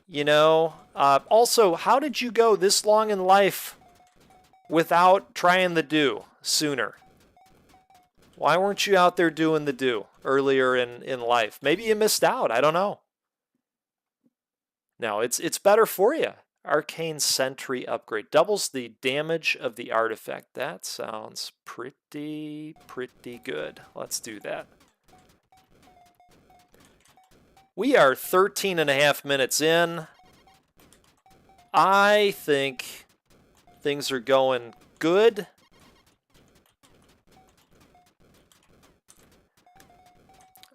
You know, also, how did you go this long in life without trying the Dew sooner? Why weren't you out there doing the Dew earlier in life? Maybe you missed out. I don't know. No, it's better for you. Arcane Sentry upgrade. Doubles the damage of the artifact. That sounds pretty good. Let's do that. We are 13.5 minutes in. I think things are going good.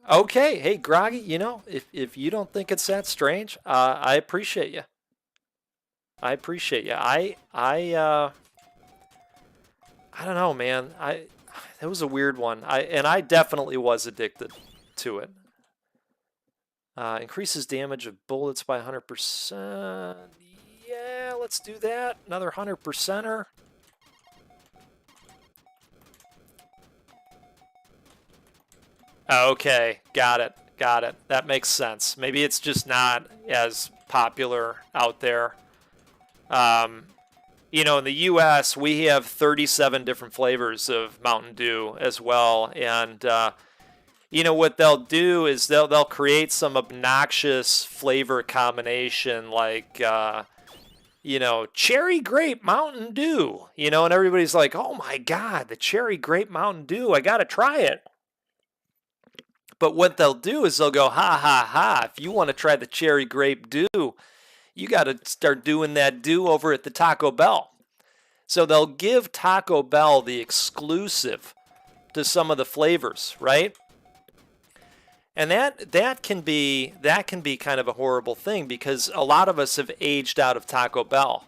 Okay, hey Groggy, you know, if you don't think it's that strange, I appreciate you. I appreciate you. I don't know, man. That was a weird one. I definitely was addicted to it. Increases damage of bullets by 100%. Yeah, let's do that. Another 100%er. Okay, got it. Got it. That makes sense. Maybe it's just not as popular out there. You know, in the U.S., we have 37 different flavors of Mountain Dew as well. And, you know, what they'll do is they'll create some obnoxious flavor combination like, you know, cherry grape Mountain Dew. You know, and everybody's like, oh, my God, the cherry grape Mountain Dew. I got to try it. But what they'll do is they'll go, ha, ha, ha. If you want to try the cherry grape Dew, you got to start doing that Dew over at the Taco Bell. So they'll give Taco Bell the exclusive to some of the flavors, right? And that can be kind of a horrible thing because a lot of us have aged out of Taco Bell.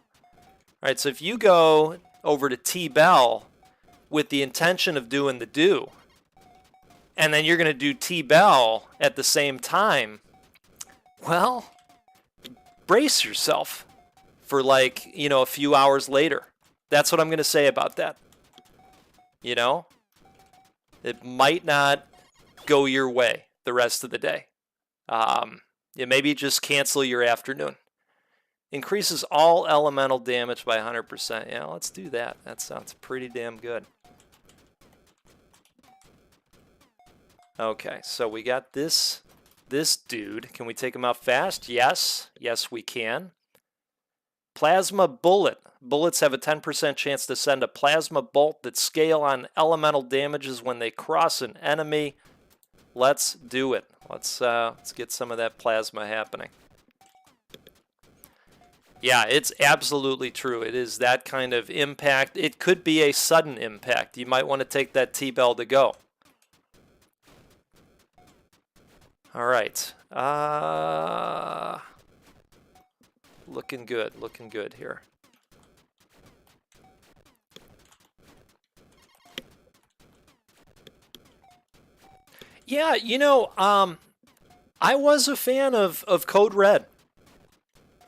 Right? So if you go over to T-Bell with the intention of doing the Dew, and then you're going to do T-Bell at the same time, well, brace yourself for like, you know, a few hours later. That's what I'm going to say about that. You know? It might not go your way the rest of the day. Maybe just cancel your afternoon. Increases all elemental damage by 100%. Yeah, let's do that. That sounds pretty damn good. Okay, so we got this dude. Can we take him out fast? Yes. Yes, we can. Plasma bullet. Bullets have a 10% chance to send a plasma bolt that scale on elemental damages when they cross an enemy. Let's do it. Let's get some of that plasma happening. Yeah, it's absolutely true. It is that kind of impact. It could be a sudden impact. You might want to take that T-Bell to go. All right. Looking good here. Yeah, you know, I was a fan of Code Red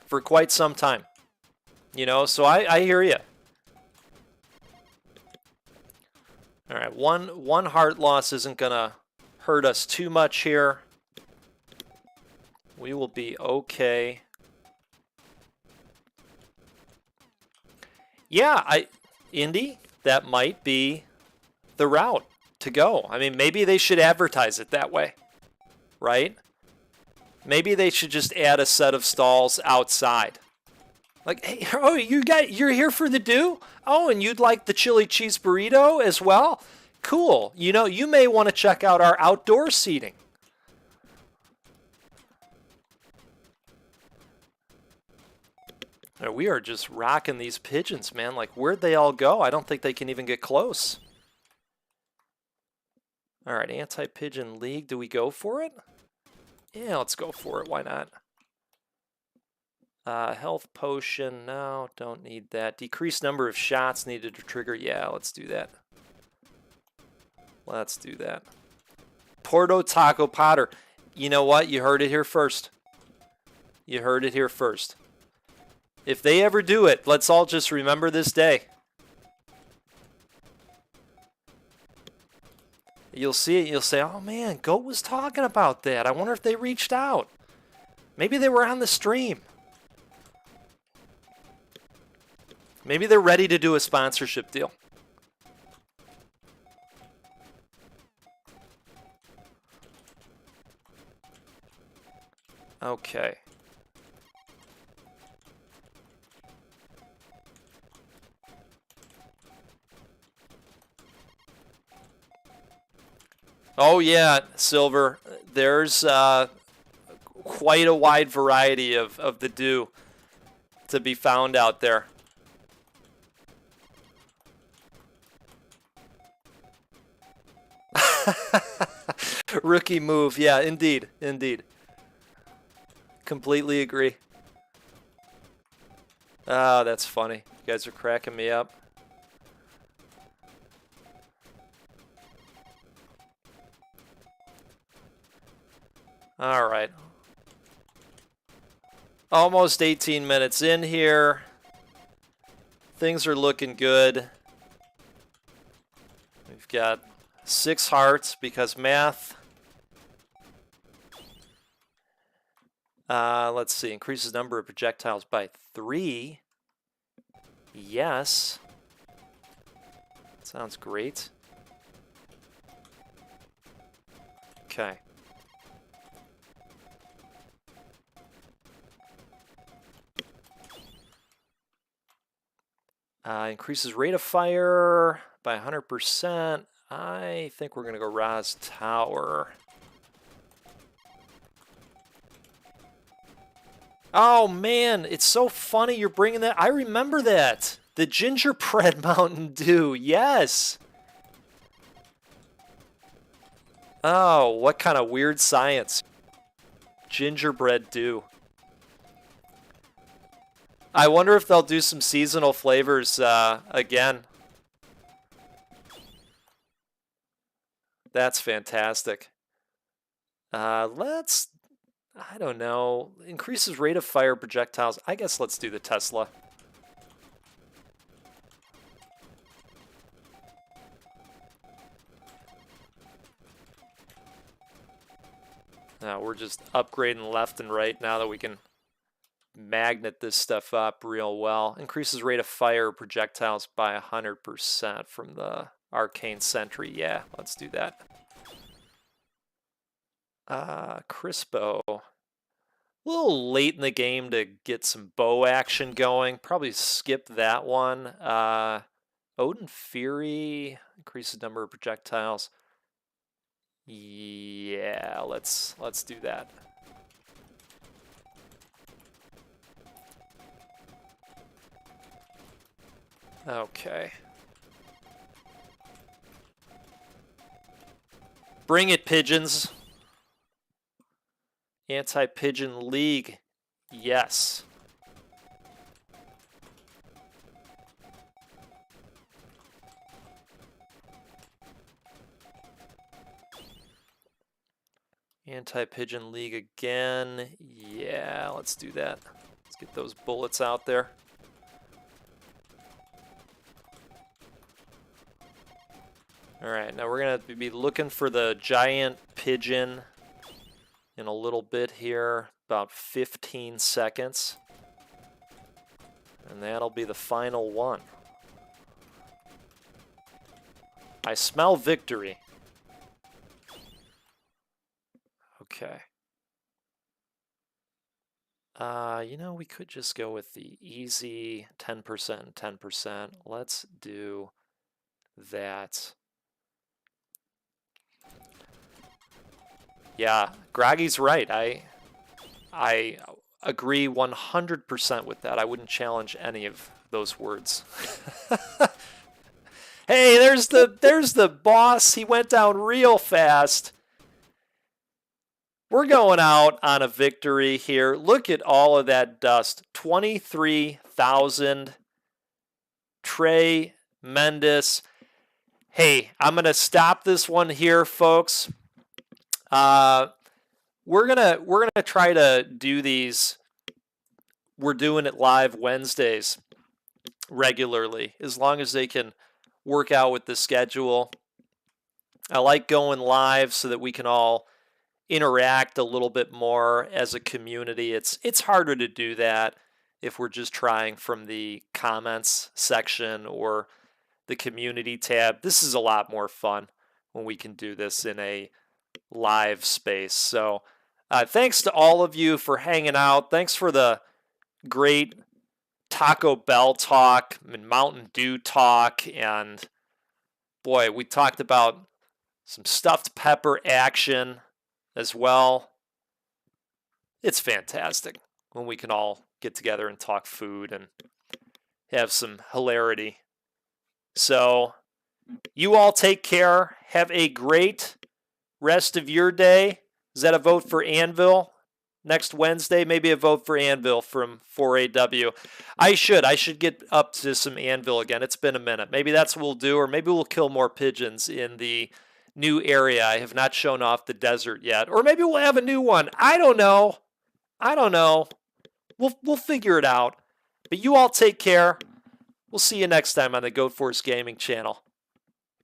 for quite some time. You know, so I hear you. All right, one heart loss isn't gonna hurt us too much here. We will be okay. Yeah, Indy, that might be the route to go. I mean, maybe they should advertise it that way, right? Maybe they should just add a set of stalls outside. Like, hey, oh, you're here for the Dew? Oh, and you'd like the chili cheese burrito as well? Cool. You know, you may want to check out our outdoor seating. We are just rocking these pigeons, man. Like, where'd they all go? I don't think they can even get close. All right, Anti-Pigeon League. Do we go for it? Yeah, let's go for it. Why not? Health potion. No, don't need that. Decreased number of shots needed to trigger. Yeah, let's do that. Let's do that. Porto Taco Potter. You know what? You heard it here first. You heard it here first. If they ever do it, let's all just remember this day. You'll see it, you'll say, oh man, Goat was talking about that. I wonder if they reached out. Maybe they were on the stream. Maybe they're ready to do a sponsorship deal. Okay. Oh yeah, Silver. There's quite a wide variety of the dew to be found out there. Rookie move. Yeah, indeed. Indeed. Completely agree. Ah, that's funny. You guys are cracking me up. All right. Almost 18 minutes in here. Things are looking good. We've got 6 hearts because math. Let's see. Increases number of projectiles by 3. Yes. Sounds great. Okay. Increases rate of fire by 100%. I think we're going to go Raz Tower. Oh man, it's so funny you're bringing that. I remember that. The gingerbread Mountain Dew. Yes. Oh, what kind of weird science. Gingerbread Dew. I wonder if they'll do some seasonal flavors again. That's fantastic. Let's, I don't know, increases rate of fire projectiles. I guess let's do the Tesla. Now we're just upgrading left and right now that we can magnet this stuff up real well. Increases rate of fire projectiles by 100% from the Arcane Sentry. Yeah, let's do that. Crispo. A little late in the game to get some bow action going. Probably skip that one. Odin Fury increases number of projectiles. Yeah, let's do that. Okay. Bring it, Pigeons. Anti-Pigeon League. Yes. Anti-Pigeon League again. Yeah, let's do that. Let's get those bullets out there. Alright, now we're going to be looking for the giant pigeon in a little bit here. About 15 seconds. And that'll be the final one. I smell victory. Okay. You know, we could just go with the easy 10%, 10%. Let's do that. Yeah, Groggy's right. I agree 100% with that. I wouldn't challenge any of those words. Hey, there's the boss. He went down real fast. We're going out on a victory here. Look at all of that dust. 23,000. Trey Mendes. Hey, I'm going to stop this one here, folks. We're gonna try to do these. We're doing it live Wednesdays regularly, as long as they can work out with the schedule. I like going live so that we can all interact a little bit more as a community. It's harder to do that if we're just trying from the comments section or the community tab. This is a lot more fun when we can do this in a live space. So thanks to all of you for hanging out. Thanks for the great Taco Bell talk and Mountain Dew talk. And boy, we talked about some stuffed pepper action as well. It's fantastic when we can all get together and talk food and have some hilarity. So you all take care. Have a great rest of your day. Is that a vote for Anvil next Wednesday? Maybe a vote for Anvil from 4AW. I should get up to some Anvil again. It's been a minute. Maybe that's what we'll do, or maybe we'll kill more pigeons in the new area. I have not shown off the desert yet. Or maybe we'll have a new one. I don't know. We'll figure it out. But you all take care. We'll see you next time on the Goat Force Gaming channel.